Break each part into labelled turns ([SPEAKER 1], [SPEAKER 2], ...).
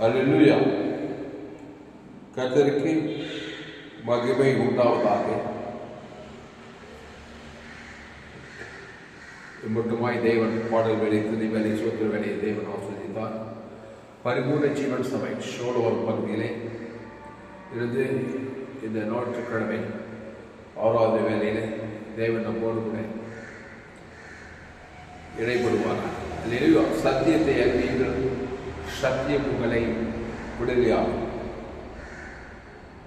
[SPEAKER 1] அல்லேலூயா. கர்த்தருக்கு மகிமை உண்டாவதாக. மட்டுமாய் தேவன் பாடல் வேலை துதி வேலை சோத்திர வேலையை தேவன் ஆஸ்வதித்தார். பரிபூர்ண ஜீவன் சபை ஷோலோவர் பகுதியிலே இருந்து இந்த ஞாயிற்றுக்கிழமை 6வது வேலையிலே தேவன் நம்மோடு கூட இடைப்படுவார். அல்லேலூயா. சத்தியத்தை அறிவீர்கள், சத்தியம் உங்களை விடுதலையாகும்.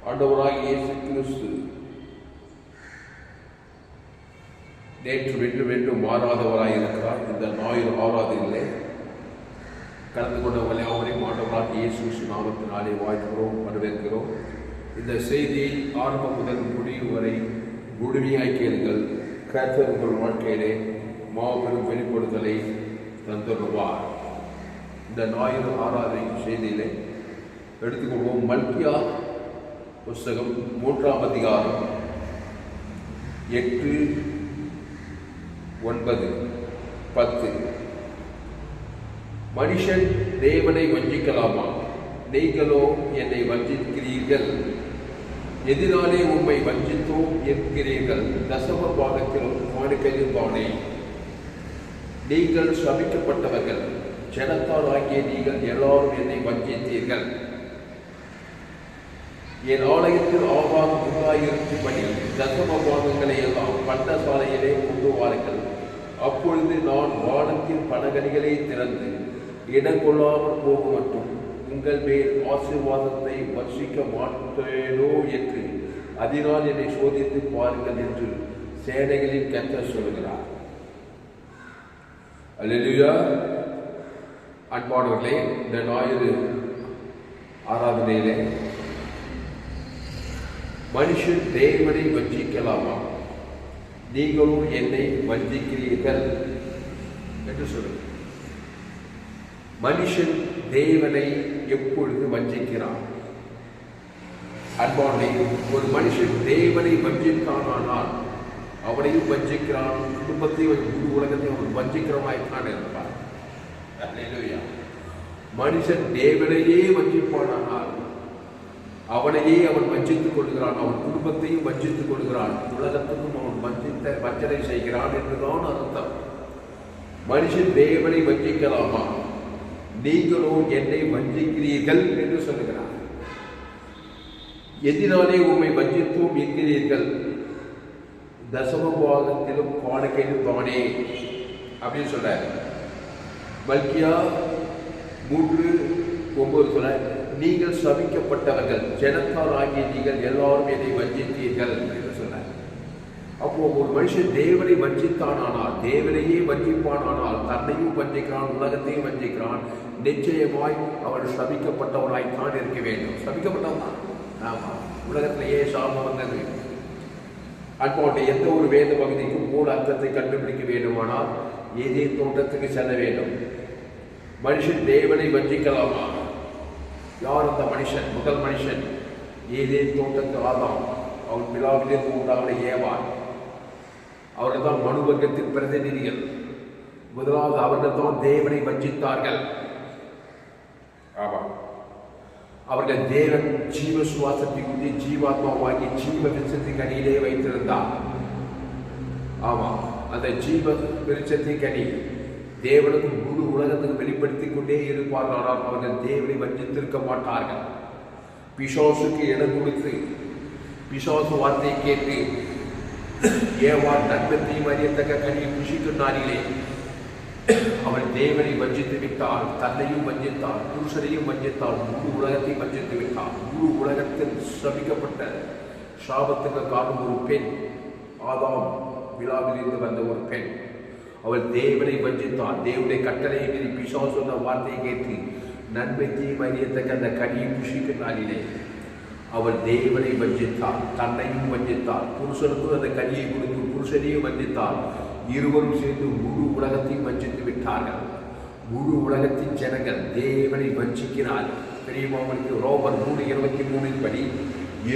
[SPEAKER 1] ஆண்டவராகிய இயேசு கிறிஸ்து நேற்று வென்றும் மாறாதவராய் இருக்கிறார். இந்த ஞாயிறு 6வது கலந்து கொண்டவர்களை அவரையும் ஆண்டவராகிய இயேசு கிறிஸ்து நாமத்தினாலே வாழ்கிறோம், வரவேற்கிறோம். இந்த செய்தியை ஆரம்பம் முதல் முடிவு வரை முழுமையாய் கேளுங்கள். கர்த்தர் உங்கள் வாழ்க்கையிலே மாபெரும் வெளிப்படுத்தலை தந்துள்ளார். இந்த ஞாயிறு 6வது செய்தியிலே எடுத்துக்கொள்வோம். மல்கியா புஸ்தகம் 3ஆம் அதிகாரம் 8, 9, 10. மனுஷன் தேவனை வஞ்சிக்கலாமா? நீங்களோ என்னை வஞ்சிக்கிறீர்கள். எதிராலே உம்மை வஞ்சித்தோம் என்கிறீர்கள். தசம பாகத்திலும் காணிக்கையும் தானே. நீங்கள் சபிக்கப்பட்டவர்கள், ஜனத்தால் ஆகிய நீங்கள் எல்லாரும் என்னை வஞ்சித்தீர்கள். என் ஆலயத்தில் ஆவாரம் உண்டாயிருக்கும்படி தசம பாகங்களை எல்லாம் பண்டசாலையிலே கொண்டு வாருங்கள். அப்பொழுது நான் வானத்தின் பலகணிகளை திறந்து இடம் கொள்ளாமல் போக மட்டும் உங்கள் மேல் ஆசீர்வாதத்தை வர்ஷிக்க மாட்டேனோ என்று அதனால் என்னை சோதித்து பாருங்கள் என்று சேனைகளின் கர்த்தர் சொல்கிறார். அல்லேலூயா. அன்பானவர்களே, இந்த ஞாயிறு ஆராதனையிலே மனுஷன் தேவனை வஞ்சிக்கலாமா? நீங்களும் என்னை வஞ்சிக்கிறீர்கள் என்று சொல்லுங்கள். மனுஷன் தேவனை எப்பொழுது வஞ்சிக்கிறான்? அன்பானே, ஒரு மனுஷன் தேவனை வஞ்சித்தானால் அவனையும் வஞ்சிக்கிறான், குடும்பத்தையும் முழு உலகத்தையும் அவன் வஞ்சிக்கிறவனாய்த்தான் இருப்பான். மனுஷன் தேவனையே வஞ்சிப்பானால் அவனையே அவன் வஞ்சித்துக் கொள்கிறான், அவன் குடும்பத்தையும் வஞ்சித்துக் கொள்கிறான், உலகத்துக்கும் அவன் வஞ்சனை செய்கிறான் என்றுதான் அர்த்தம். மனுஷன் தேவனை வஞ்சிக்கலாமா? நீங்களோ என்னை வஞ்சிக்கிறீர்கள் என்று சொல்லுகிறார். எதினாலே உம்மை வஞ்சித்தோம் என்கிறீர்கள். தசம பாகத்திலும் காணிக்கையிலும் தானே அப்படின்னு சொல்ற. மல்கியா 3:9 சொல்ல, நீங்கள் சபிக்கப்பட்டவர்கள், ஜனத்தால் ஆகிய நீங்கள் எல்லாரும் என்னை வஞ்சித்தீர்கள் என்று சொன்னார். அப்போ ஒரு மனுஷன் தேவனை வஞ்சித்தானால், தேவனையே வஞ்சிப்பானால், தன்னையும் வஞ்சிக்கிறான், உலகத்தையும் வஞ்சிக்கிறான், நிச்சயமாய் அவன் சபிக்கப்பட்டவனாய்த்தான் இருக்க வேண்டும். சபிக்கப்பட்டவன் தான். ஆமா, உலகத்திலேயே சாபம் வந்தது. அன்பாண்ட எந்த ஒரு வேத பகுதிக்கும் மூல அர்த்தத்தை கண்டுபிடிக்க வேண்டுமானால் ஏதேன் தோட்டத்துக்கு செல்ல வேண்டும். மனுஷன் தேவனை வஞ்சிக்கலாமா? யார் அந்த மனுஷன்? முதல் மனுஷன் ஏதேன் தோட்டத்து ஆதாம். அவன் பிலாவிலிருந்து உண்டான ஏவாள். அவர்கள் தான் மனு வர்க்கத்தின் பிரதிநிதிகள். முதலாவது அவர்கள் தான் தேவனை வஞ்சித்தார்கள். ஆமா, அவர்கள் தேவன் ஜீவ சுவாசத்தை குறித்து ஜீவாத்மாவாகி ஜீவ விருட்சத்தின் கனியிலே வைத்திருந்தார். ஆமா, அந்த ஜீவ விருட்சத்தின் கனி தேவனுக்கு முழு உலகத்துக்கு வெளிப்படுத்திக் கொண்டே இருப்பார்கள். ஆனால் அவர்கள் தேவனை வஞ்சித்திருக்க மாட்டார்கள். பிசாசுக்கு இடம் கொடுத்து பிசாசு வார்த்தையை கேட்டு ஏவாள் நன்மத்தையும் அறியத்தக்க கனியை புஷிக்கும் நாளிலே அவள் தேவனை வஞ்சித்து விட்டாள், தன்னையும் வஞ்சித்தாள், புருஷனையும் வஞ்சித்தாள், முழு உலகத்தையும் வஞ்சித்து விட்டாள். முழு உலகத்தில் சபிக்கப்பட்ட சாபத்துக்கு காரணம் ஒரு பெண், ஆதாம் விழாவிலிருந்து வந்த ஒரு பெண். அவள் தேவனை வஞ்சித்தாள். தேவனுடைய கட்டளையை மீறி பிசாசு சொன்ன வார்த்தையை கேட்டு நன்மை தீமை அறியத்தக்க அந்த கனியை புஷிக்கும் நாளிலே அவள் தேவனை வஞ்சித்தாள், தன்னையும் வஞ்சித்தாள், புருஷனுக்கும் அந்த கனியை கொடுத்து புருஷனையும் வஞ்சித்தாள். இருவரும் சேர்ந்து முழு உலகத்தையும் வஞ்சித்து விட்டார்கள். முழு உலகத்தின் ஜனங்கள் தேவனை வஞ்சிக்கிறார்கள். பெரியமாமனுக்கு ரோமர் 3:23 படி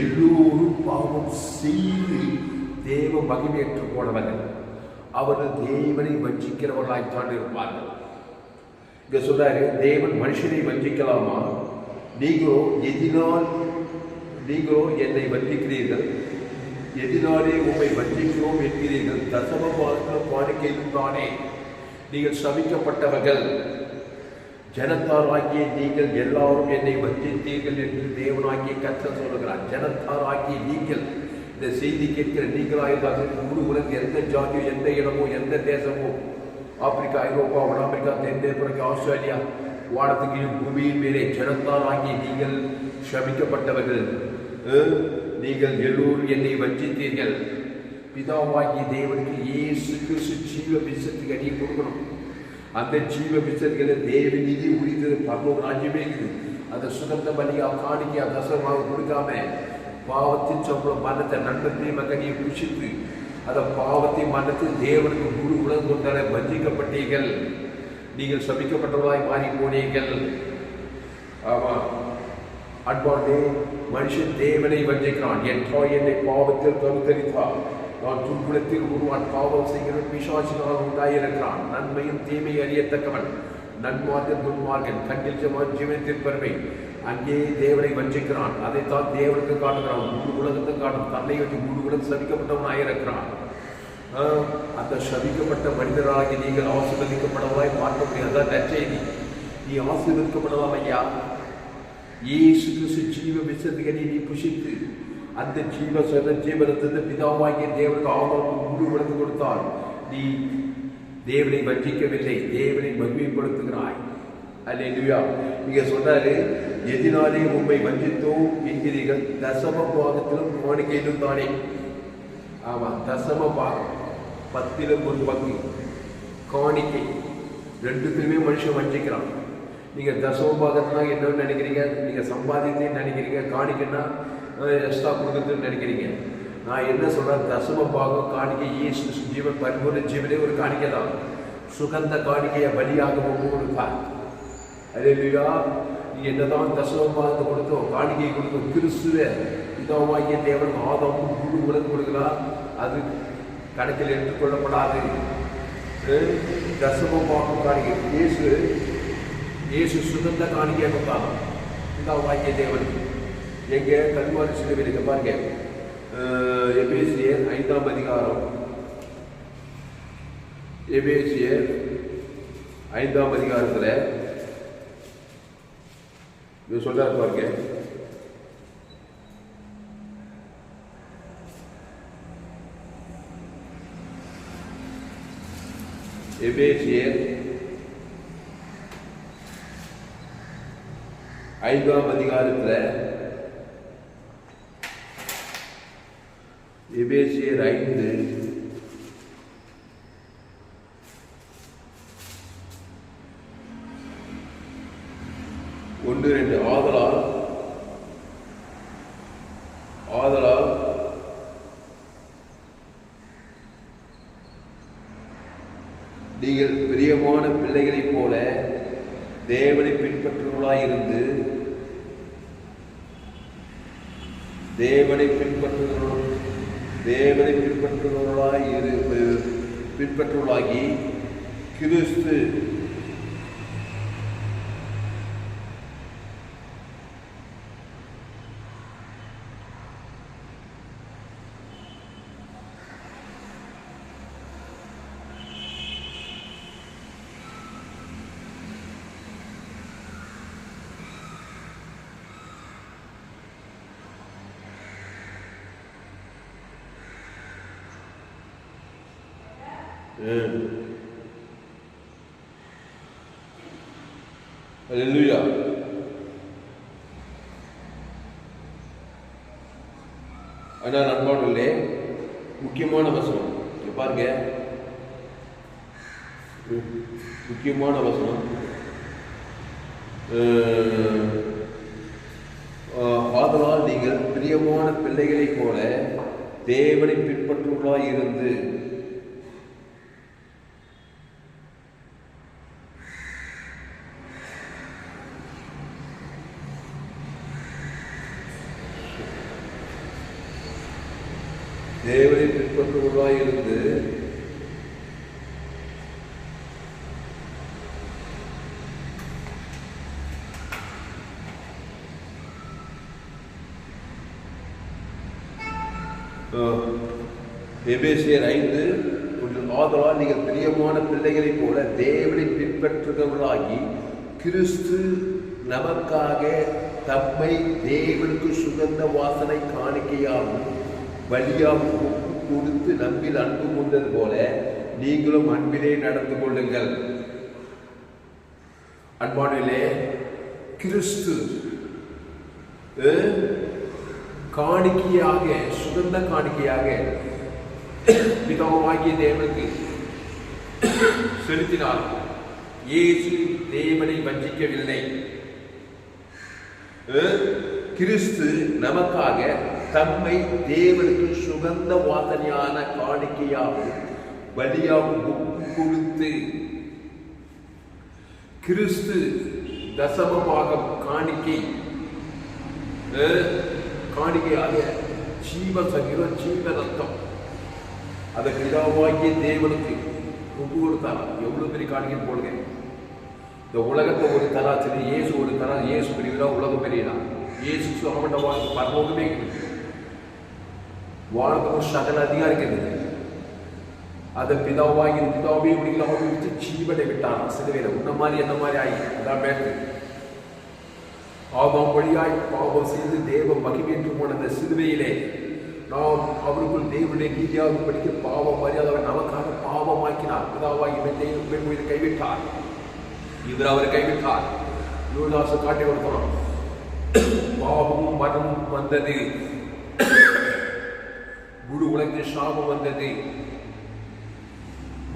[SPEAKER 1] எல்லோரும் பாவம் செய்து தேவ மகிமையற்று போனவர்கள். அவர்கள் தேவனை வஞ்சிக்கிறவர்களாய்த்தான் இருப்பார்கள். இங்க சொல்றாரு, தேவன் மனுஷனை வஞ்சிக்கலாமா? நீங்களோ என்னை வஞ்சிக்கிறீர்கள், எதினாலே உம்மை வஞ்சிக்கிறோம் என்கிறீர்கள். தசம பாகத்திலும் காணிக்கையிலும் தானே நீங்கள் சபிக்கப்பட்டவர்கள். ஜனத்தாராகிய நீங்கள் எல்லாரும் என்னை வஞ்சித்தீர்கள் என்று தேவனாகிய கர்த்தர் சொல்லுகிறார். ஜனத்தாராகிய நீங்கள், இந்த செய்தி கேட்கிற நீங்களாயிருந்தார்கள், முழு உலகம் எந்த ஜாதியோ, எந்த இடமோ, எந்த தேசமோ, ஆப்பிரிக்கா, ஐரோப்பா, வட தென்மேற்கு, ஆஸ்திரேலியா, வானத்துக்கு பூமியின் மேலே ஜனத்தாராகிய நீங்கள் சபிக்கப்பட்டவர்கள். நீங்கள் எல்லோரும் என்னை வஞ்சித்தீர்கள். பிதாவாகிய தேவனுக்கு இயேசு கிறிஸ்து ஜீவ விஷத்துக்கு அடியை கொடுக்கணும். அந்த ஜீவ விஷத்துக்களை தேவ நிதி உரித்தது பரலோக ராஜ்யமே இருக்குது. அந்த சுகந்த பலியா காணிக்கையா தசமாக கொடுக்காம பாவத்தின் சம்பளம் மரணத்தை நன்மத்தை மகனியை புஷித்து அந்த பாவத்தை மரணத்தை தேவனுக்கு முழு உலகம் கொண்டாட வஞ்சிக்கப்பட்டீர்கள். நீங்கள் சபிக்கப்பட்டவர்களாய் மாறி போனீர்கள். ஆமா, அன்பானே, மனுஷன் தேவனை வஞ்சிக்கிறான். என் தாய் என்னை பாவத்தில் கருத்தரித்தார், நான் துர்குணத்தில் ஒருவன் பாவம் செய்கிற பிசாசினால் உண்டாயிருக்கிறான். நன்மையும் தீமை அறியத்தக்கவன், நன்மார்க்கன் துன்மார்க்கன், கண்ணில் ஜீவனத்தின் பெருமை. அங்கே தேவனை வஞ்சிக்கிறான். அதைத்தான் தேவனுக்கு காட்டுகிறான், முழு உலகத்தை காட்டும். தன்னை வச்சு முழு உலகம் சபிக்கப்பட்டவன் ஆயிருக்கிறான். அந்த சபிக்கப்பட்ட மனிதராகி நீங்கள் ஆசீர்வதிக்கப்படவாய் பார்க்க முடியாது. அதான் நற்செய்தி. நீ ஆசீர்வதிக்கப்படலாம் ஐயா. இயேசு கிறிஸ்து ஜீவ விஷத்துக்கு நீ புஷித்து அந்த ஜீவனத்தை பிதாவாகிய தேவனுக்கு ஆதாரம் முழு உலகம் கொடுத்தால் நீ தேவனை வஞ்சிக்கவில்லை, தேவனை மகிமைப்படுத்துகிறாய். அல்லேலூயா. நீங்க சொல்றாரு, எதினாலே உம்மை வஞ்சித்தோம் என்கிறீர்கள், தசம பாகத்திலும் காணிக்கையிலும் தானே. ஆமா, தசம பாகம் 10ல் 1 பங்கு காணிக்கை, ரெண்டுத்திலுமே மனுஷன் வஞ்சிக்கிறான். நீங்க தசம பாகத்தினா என்னன்னு நினைக்கிறீங்க? நீங்க சம்பாதித்தேன்னு நினைக்கிறீங்க. காணிக்கைன்னா எக்ஸ்ட்ரா கொடுக்குறதுன்னு நினைக்கிறீங்க. நான் என்ன சொல்றேன், தசம பாகம் காணிக்கை இயேசு ஜீவன் பரிபூர்ண ஜீவனே ஒரு காணிக்கை தான். சுகந்த காணிக்கையை பலியாக கொடுப்பார். அல்லேலூயா. நீ என்னதான் தசம பாகத்தை கொடுத்தோம், காணிக்கை கொடுத்தோம், கிறிஸ்துவ பிதாவாகிய தேவன் ஆதாமும் முழு உலகம் கொடுக்கலாம், அது கணக்கில் எடுத்துக்கொள்ளப்படாது. தசம பாகம் காணிக்கை இயேசு சுகந்த காணிக்கையை கொடுத்தாங்க பிதாவாகிய தேவன். எங்க கல்வாரி சிலுவையில் இருக்க பாருங்க, எபேசியர் 5ஆம் அதிகாரம், எபேசியர் 5ஆம் அதிகாரத்தில் இது சொல்றாரு பாருங்க. எபேசியர் 5ஆம் அதிகாரத்தில் எபேசியர் 5 1-2 ஆதலால் நீங்கள் பிரியமான பிள்ளைகளைப் போல தேவனை பின்பற்றுவர்களாயிருந்து பின்பற்றுவர்களாகி கிறிஸ்து அல்லேலூயா. ஆனால் அன்பானவர்களே, முக்கியமான வசனம் பாருங்க, முக்கியமான வசனம். ஆதலால் நீங்கள் பிரியமான பிள்ளைகளைப் போல தேவனை பின்பற்றுவர்களாய் இருந்து தேவனை பின்பற்றுவர்களாய் இருந்து எபேசியர் 5 ஆதலால் நீங்கள் பிரியமான பிள்ளைகளைப் போல தேவனை பின்பற்றுகிறவர்களாகி கிறிஸ்து நமக்காக தம்மை தேவனுக்கு சுகந்த வாசனை காணிக்கையாகவும் பலியாகவும் கொடுத்து நம்மில் அன்பு கொண்டது போல நீங்களும் அன்பிலே நடந்து கொள்ளுங்கள். அன்பானிலே கிறிஸ்து காணிக்கையாக சுகந்த காணிக்கையாக பிதாவாகிய தேவனுக்கு செலுத்தினார். இயேசு தேவனை வஞ்சிக்கவில்லை. கிறிஸ்து நமக்காக தம்மை தேவனுக்கு சுகந்த வாசனையான காணிக்கையாகவும் பலியாகவும் கொடுத்து கிறிஸ்து தசமபாகம் காணிக்கையாக ஜீவ சரீரம் ஜீவ ரத்தம் அதை பிதாவாகிய தேவனுக்கு ஒப்பு கொடுத்தார். எவ்வளவு பெரிய காணிக்கை போடுங்க. இந்த உலகத்தை ஒரு தராசரி, இயேசு ஒரு தரா, இயேசு பெரியதா உலகம் பெரியதா? இயேசு அவன் பரலோகமே வாழ்க்கை சகல அதிகாரம் இருக்குது. அதை பிதாவாகி பிதாவே விட்டு ஜீவனை விட்டான் சிலுவையில. உன்ன மாதிரி என்ன மாதிரி ஆகி அதான் பேட்டு ஆபாம் வழியாய் பாவம் செய்து தேவ மகிமேற்று போன அந்த சிலுவையிலே நாம் அவருக்குள் தேவனுடைய நீதியாக படிக்க பாவம் மரியாதை நமக்காக பாவமாக்கினார். பிதாவாகி மீது கைவிட்டார். இவர் அவரை கைவிட்டார். யூதாச காட்டி கொடுத்தோம். பாவமும் மரணமும் வந்தது. முழு உலகத்தில் சாபம் வந்தது,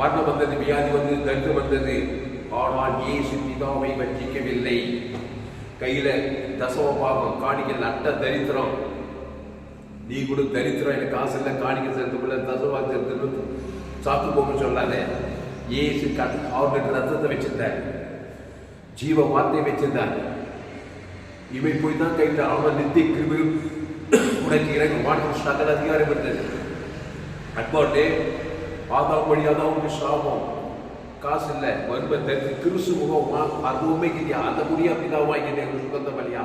[SPEAKER 1] மரணம் வந்தது, வியாதி வந்தது, தரித்திரம் வந்தது. ஆனால் இயேசு பிதாவை வஞ்சிக்கவில்லை. கையில தசம பாகம் காணிக்கல் அட்ட தரித்திரம். நீ கூட தரித்திரம், எனக்கு காசு இல்லை, காணிக்க செலுத்தப்பட தசமா செலுத்தணும் சாக்கு போக சொல்லாத. இயேசு அவர்கிட்ட ரத்தத்தை வச்சிருந்தார், ஜீவ வார்த்தையை வச்சிருந்தார். இவை போய் தான் கைவிட்டார். அவன் நித்திய கிருபையும் உனக்கு இறங்கி மாற்றம் சகல அதிகாரம் இருந்தது. அன்பாட்டே ஆதாம் வழியாக அவனுக்கு சாபம், காசு இல்லை, வறுமை, தரித்து கிறிஸ்து முகம் அதுவுமே கிடையாது. அந்த முடியா பிதாவாகிய சுகந்த பலியா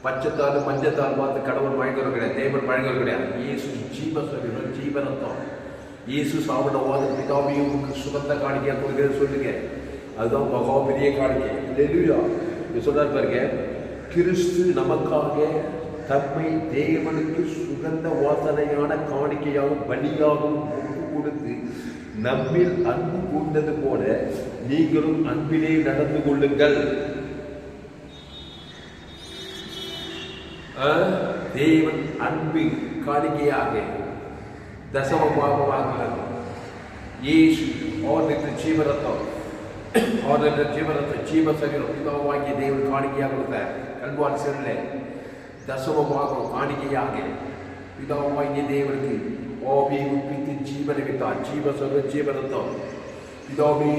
[SPEAKER 1] பச்சைத்தாள் மஞ்சத்தால் பார்த்து கடவுள் மழங்கவர் கிடையாது, தேவன் மழங்கவர் கிடையாது. இயேசு ஜீவ சரீரம் ஜீவனத்தம். இயேசு சாப்பிடவாத பிதாவையும் சுகந்த காணிக்கையா கொடுக்கிறது சொல்லுங்க. அதுதான் மகா பெரிய காணிக்கை. சொல்றாரு பாருங்க, கிறிஸ்து நமக்காக தம்மை தேவனுக்கு சுகந்த வாசனையான காணிக்கையாகவும் பலியாகவும் ஒப்பு கொடுத்து நம்மில் அன்பு கூர்ந்தது போல நீங்களும் அன்பிலே நடந்து கொள்ளுங்கள். தேவன் அன்பு காணிக்கையாக தசம பாகமாக இயேசு அவர்களுக்கு ஜீவரத்தம் ஜீவ சரீரம் பிதாவாகிய தேவன் காணிக்கையாக கொடுத்தார். கல்வாரி செல்ல தசம பாகம் காணிக்கையாக பிதாவாகிய தேவனுக்கு ஓபி உப்பித்து ஜீவனை விட்டார். ஜீவ சரீரம் ஜீவரத்தம் பிதாவே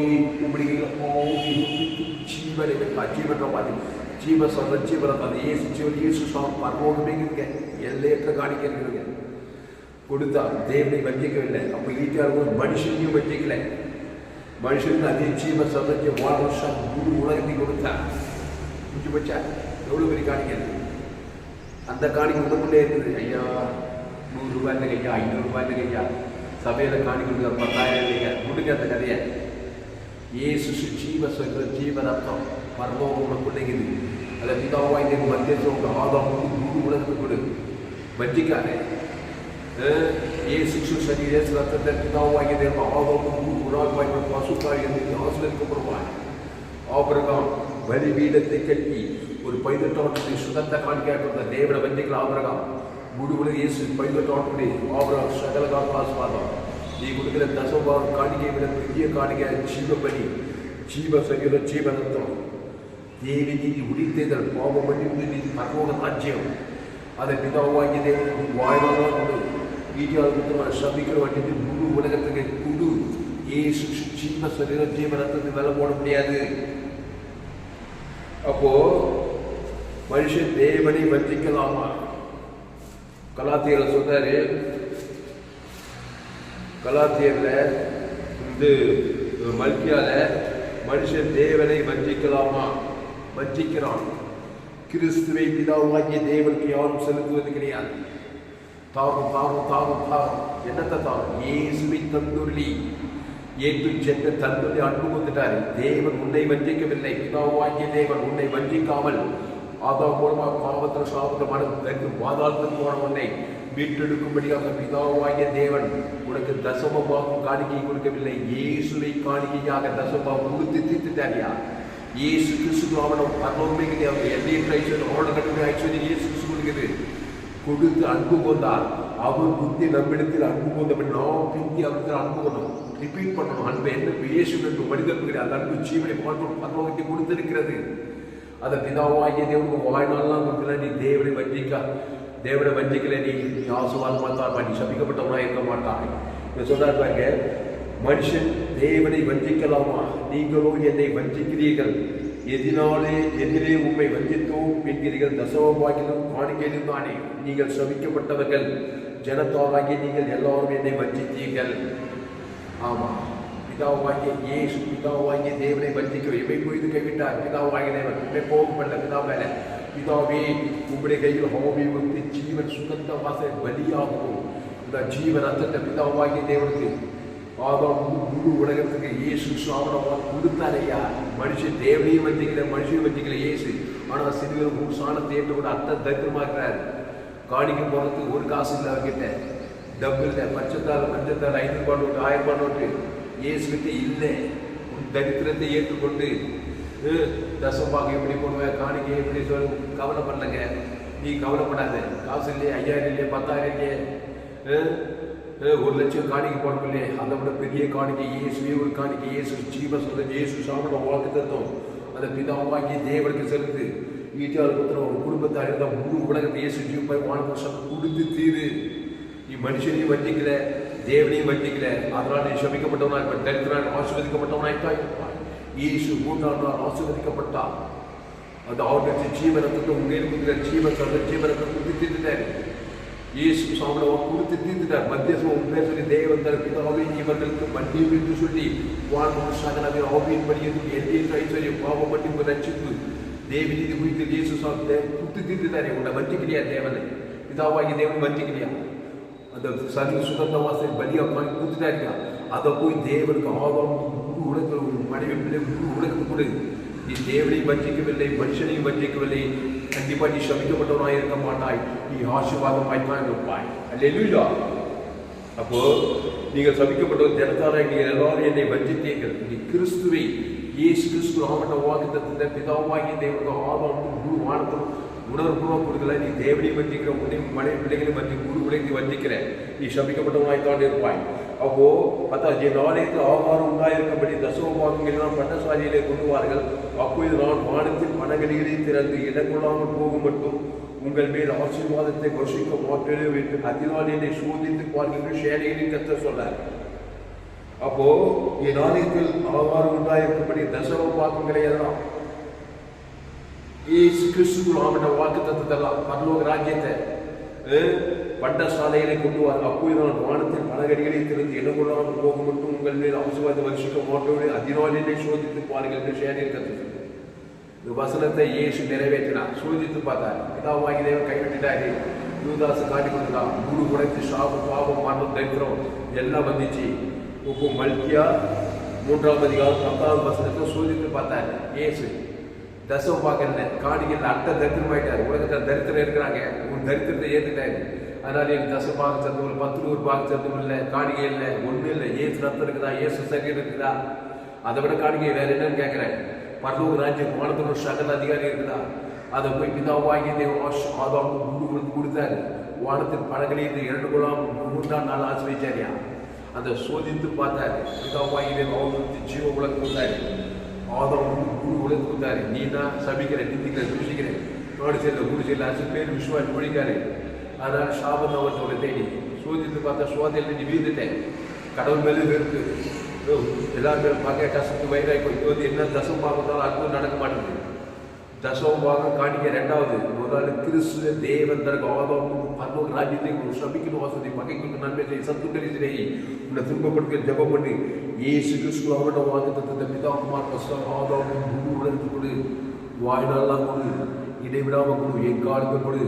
[SPEAKER 1] உம்முடைய ஓபி உப்பித்து ஜீவனை விட்டார். ஜீவன் ஜீவ சரீரம் ஜீவரத்தம் இயேசு ஜீவன் இயேசு பரலோகமே இருக்க எல்லையற்ற காணிக்கை இருக்குங்க கொடுத்தார். தேவனை வஞ்சிக்கவில்லை. அப்போ ஈட்டியாளர்கள் மனுஷனையும் வஞ்சிக்கலை. மனுஷனுக்கு அதே ஜீவ சந்தத்தை வருஷம் முழு உலகத்தை கொடுத்தார். முடிஞ்சு போச்சா? எவ்வளோ பெரிய காணிக்கிறது. அந்த காணிக்கை உடம்புள்ளே இருக்குது. ஐயா 100 ரூபாய் இல்லை ஐயா, 500 ரூபாய் இல்லை ஐயா, சபையில் காணிக்கை கொடுக்குற 10,000 இல்லைங்க. முடிஞ்ச அந்த கதையை இயேசு ஜீவ சொல்கிற ஜீவ ரத்தம் பரலோகம் உனக்குள்ளேங்குது. அதை பிதாவாய் எனக்கு மத்தியத்தை ஆதாம் முழு உலகத்தை கொடு வஞ்சிக்காதே. இயேசு சரீர ரத்தத்தை பிதாவாகிய தேவன் ஆதாமும் உராவாய் பசுத்தாய் என்று ஆசிரியப்படுவாய். ஆபிரகாம் பலிபீடத்தை கட்டி ஒரு 18 ஆண்டுடைய சுகந்த காணிக்கையாக கொடுத்த தேவனை வஞ்சிக்கல. ஆபிரகாம் முழு உலக இயேசு 18 ஆண்டுடைய ஆபிரகாம் சகல ஆசீர்வாதம். நீ கொடுக்கிற தசமபாகம் காணிக்கை விட பெரிய காணிக்கை ஜீவ பலி, ஜீவ சரீர ஜீவனத்தம், தேவி நீதி உடித்தேதல், பாவம் மன்னிப்பு நீதி, பரலோக ராஜ்யம். அதை பிதாவாகிய தேவன் வாய்தான் கொடு. வீட்டில் சபிக்கிற வண்டிட்டு முழு உலகத்துக்கு குடு. ஏசு ஜீவ சரீரம் ஜீவனத்துக்கு மேல போட முடியாது. அப்போ மனுஷன் தேவனை வஞ்சிக்கலாமா? கலாத்தியர்ல சொன்னாரு, கலாத்தியர்ல மல்கியால மனுஷன் தேவனை வஞ்சிக்கலாமா? வஞ்சிக்கிறான். கிறிஸ்துவை பிதாவாகிய தேவனுக்கு யாரும் செலுத்துவது கிடையாது. தாரும் என்னத்தை தாரும்? இயேசுவை தந்துள்ளி ஏற்று சென்று தந்துள்ளி அன்பு வந்துட்டாரு. தேவன் உன்னை வஞ்சிக்கவில்லை. பிதாவாகிய தேவன் உன்னை வஞ்சிக்காமல் ஆதாம் மூலமாக பாவத்தில் சாபத்தில் மனம் பாதாளத்தில் போன உன்னை மீட்டெடுக்கும்படியாக பிதாவாகிய தேவன் உனக்கு தசமமாகும் காணிக்கை கொடுக்கவில்லை. இயேசுவை காணிக்கையாக தசமமாக கொடுத்து தீர்த்துட்டாரியா? இயேசு கிறிஸ்து அவனை பரலோகமே அவர் எல்லையற்ற ஐஸ்வர்யம் அவனோட கட்டுரை ஐஸ்வர்யம் இயேசு கிறிஸ்து கொடுக்குது. கொடுத்து அன்பு கொண்டார். அவர் புத்தி நம்மிடத்தில் அன்பு கொண்டபடி நாம் பிந்தி அவருக்கு அன்பு கொண்டோம். ரிப்பீட் பண்ணணும். அன்பு என்ன இயேசு என்று மனிதர்கள் அந்த அன்பு ஜீவனை பரலோகத்தை கொடுத்திருக்கிறது. அதை பிதாவாகிய தேவனுக்கு வாழ்நாள்லாம் கொடுக்கல. நீ தேவனை வஞ்சிக்கல. நீ ஆசுவாதமா தான் நீ சபிக்கப்பட்டவனா இருக்க மாட்டாய். சொல்றாரு பாருங்க, மனுஷன் தேவனை வஞ்சிக்கலாமா? நீங்களோ என்னை வஞ்சிக்கிறீர்கள். எதிரே உண்மை வஞ்சித்தோம் என்கிறீர்கள். தசமபாகிலும் காணிக்கையிலும் தானே நீங்கள் சபிக்கப்பட்டவர்கள். ஜனத்தாராகிய நீங்கள் எல்லாரும் என்னை வஞ்சித்தீர்கள். ஆமா, பிதாவாகிய தேவனை வஞ்சிக்க எவை பொய்து கைவிட்டார். பிதாவாகிய தேவன் உண்மை கோபப்படல. பிதா மேல பிதாவே உங்களுடைய கையில் ஹோமி வந்து ஜீவன் சுகந்த வாசனை பலியாகும். இந்த ஜீவன் அத்தத்தை பிதாவாகிய தேவனுக்கு ஆதாம் முழு உலகத்துக்கு இயேசு சாமனை கொடுத்தாரையா. மனுஷன் தேவனையும் வஞ்சிக்கல, மனுஷனையும் வஞ்சிக்கல இயேசு. ஆனால் சிறுவர் மூணு சாணத்தை ஏற்று கூட அத்தை தரித்திரமாக்குறாரு. காணிக்க போறதுக்கு ஒரு காசு இல்லை அவர்கிட்ட. டబ్బు இல்லை. மஞ்சத்தால் 500 ரூபாய் நோட்டு 1000 ரூபாய் நோட்டு இயேசுகிட்ட இல்லை. தரித்திரத்தை ஏற்றுக்கொண்டு தசமாக எப்படி போடுவேன், காணிக்கை எப்படி சொல் கவலைப்படலைங்க. நீ கவலைப்படாத. காசு இல்லையே, 5000 இல்லையே, 10,000 இல்லையே, 1 லட்சம் காணிக்கை போடவில்லையே, அதை விட பெரிய காணிக்கை இயேசுவே ஒரு காணிக்கை. இயேசு ஜீவ சொல்ல இயேசு சாமனை வாக்கு தத்துவம் அந்த பிதாவாகிய தேவனுக்கு செலுத்து. வீட்டால் புத்திரம் ஒரு குடும்பத்தை இருந்தால் முழு உலகத்தை இயேசு ஜீவப்பாய் வானபுருஷம் கொடுத்து தீரு. நீ மனுஷனையும் வஞ்சிக்கல, தேவனையும் வஞ்சிக்கல. அதனால் நீ சபிக்கப்பட்டவனா இருப்பாய். தரித்திரன் ஆசீர்வதிக்கப்பட்டவனாய்த்தான் இருப்பாய். இயேசு 3ஆம் நாள் ஆசீர்வதிக்கப்பட்டார். அந்த அவர்களுக்கு ஜீவனத்தை உங்க ஜீவனத்தை கொடுத்து தீர்த்துட்டாரு. இயேசு சாமனை கொடுத்து தீர்த்துட்டார். மத்தியசம் உண்மை சொல்லி தேவன் தர பிதாவே இவர்களுக்கு மன்னிப்பு என்று சொல்லி வானபுருஷாக ஆவியின் பணியதுக்கு எல்லையற்ற ஐஸ்வர்யம் பாவம் மன்னிப்பு ரட்சிப்பு தேவி நீதி குறித்து இயேசு சாப்பிட்டு கொடுத்து தீர்த்துட்டாரு. உன்னை வஞ்சிக்கலையா? தேவனை பிதாவாகி தேவன் வஞ்சிக்கலையா? அந்த சரி சுகந்த வாசனை பலியா கொடுத்துட்டாருக்கா? அதை போய் தேவனுக்கு ஆதாம் முழு உலகத்தில் மனைவி பிள்ளை முழு உலகத்துக்கு கொடு. நீ தேவனையும் வஞ்சிக்கவில்லை, மனுஷனையும் வஞ்சிக்கவில்லை. கண்டிப்பா நீ சபிக்கப்பட்டவனாய் இருக்க மாட்டாய். நீ ஆசீர்வாதமாய்த்தான் இருப்பாய். அல்லேலூயா. அப்போ நீங்கள் சபிக்கப்பட்டவர் ஜனத்தாராய் நீங்கள் எல்லாரும் என்னை வஞ்சித்தீர்கள். நீ கிறிஸ்துவை இயேசு கிறிஸ்து ஆமட்ட வாக்குத்தத்தத்தை பிதாவாகிய தேவனுக்கு ஆதாம் முழு வானத்தில் உணர்வுபூர்வம் கொடுக்கல. நீ தேவனையும் வஞ்சிக்கிற, உன்னையும் மனைவி பிள்ளைகளையும் வஞ்சி முழு உலகத்தை வஞ்சிக்கிற. நீ சபிக்கப்பட்டவனாய்த்தான் இருப்பாய். அப்போ நாளையத்தில் ஆகாரம் உண்டாயிருக்கும்படி தசமபாகங்கள் எல்லாம் பண்டசாலையிலே கொண்டுவார்கள். அப்போது நான் வானத்தில் பணகடிகளை திறந்து இடங்கொள்ளாமல் போகும் மட்டும் உங்கள் மேல் ஆசீர்வாதத்தை வசிக்க மாற்றே என்று அதனால் என்னை சோதித்து பார்க்கின்ற சேனைகளின் கர்த்தர் சொன்னார். அப்போ என் ஆலயத்தில் ஆகாரம் உண்டாயிருக்கும்படி தசமபாகங்களை எல்லாம் இயேசு கிறிஸ்து ஆமட்ட வாக்கு தத்துவத்தெல்லாம் பரலோக ராஜ்யத்தை பண்டசாலைகளை கொண்டுவார்கள். அப்போது நான் வானத்தில் பணகடிகளை திறந்து இடங்கொள்ளாமல் போக மட்டும் உங்கள் மேல் ஆசீர்வாதத்தை வசிக்க மாட்டோடு அதனால் என்னை சோதித்து பாருங்கள் என்று சேனையில் கற்றுக் இந்த வசனத்தை இயேசு நிறைவேற்றினார். சோதித்து பார்த்தார். பிதாவாகி தேவன் கைவிட்டுட்டாரு. யூதாசு காட்டி கொடுத்தான். முழு உடைத்து சாபம் பாவம் மரணம் தரித்திரம் எல்லாம் வந்துச்சு. இப்போ மல்கியா 3ஆம் அதிகாரம் 10ஆவது வசனத்தை சோதித்து பார்த்தார். இயேசு தசம் பார்க்கல, காணிகள் அட்டை தரித்திரமாயிட்டார். உலகத்தில் தரித்திரம் இருக்கிறாங்க. உன் தரித்திரத்தை ஏற்றுட்டாரு. அதனால எனக்கு தசம் பார்க்க சத்தம் இல்லை, 10 நூறு பார்க்க சத்தம் இல்லை, காணிகை இல்லை, ஒன்றும் இல்லை. ஏசு ரத்தம் இருக்குதா, ஏசு சரீரம் இருக்குதா, அதை விட காணிகை வேற என்னன்னு கேட்கிறேன். பரலோக ராஜ்யம் வானத்தோட சகல அதிகாரி இருக்குதா? அதை போய் பிதாவாகி ஆதாம் முழு கொடுத்தாரு. வானத்தின் படகலையில் 2 குலாம் 3ஆம் நாள் ஆசிரியாரியா அந்த சோதித்து பார்த்தாரு. பிதாவாகி அவங்களுக்கு ஜீவ உலகம் கொடுத்தாரு. ஆதாம் முழு உலகம் கொடுத்தாரு. நீ தான் சபிக்கிறேன், நிந்திக்கிறேன், தூஷிக்கிறேன், நாடு செல்ல ஊடு செல்ல 5 பேர் விசுவாசி ஒழிக்காரு. அதனால சாபம் அவற்றோட தேடி சோதித்து பார்த்தா சோதனையில் நீ வீழ்ந்துட்டேன். கடவுள் மேலே வெறுப்பு, எல்லாருமே பார்க்க கசத்து வயிறாய் போய் என்ன தசம் பார்க்கறதாலும் அற்புதம் நடக்க மாட்டேங்குது. தசம் பாகம் காணிக்க 2வது ஒரு நாள் கிறிஸ்துவ தேவன் தனக்கு ஆதாம் பரலோக ராஜ்யத்தை சபிக்கணும் வசதி பகைக்கு நன்மை செய்ய சத்துக்கரி சிறையை உன்னை திரும்பப்படுத்த ஜபம் பண்ணி இயேசு கிறிஸ்து அவரோட வாக்குத்தத்தத்தை பிதாகுமார் கஷ்டம் ஆதாம் முழு உலகத்துக்கு கொடு, வாய்நாளெல்லாம் கொடு, இடைவிடாமல் கொடு, எக்காலத்தை கொடு,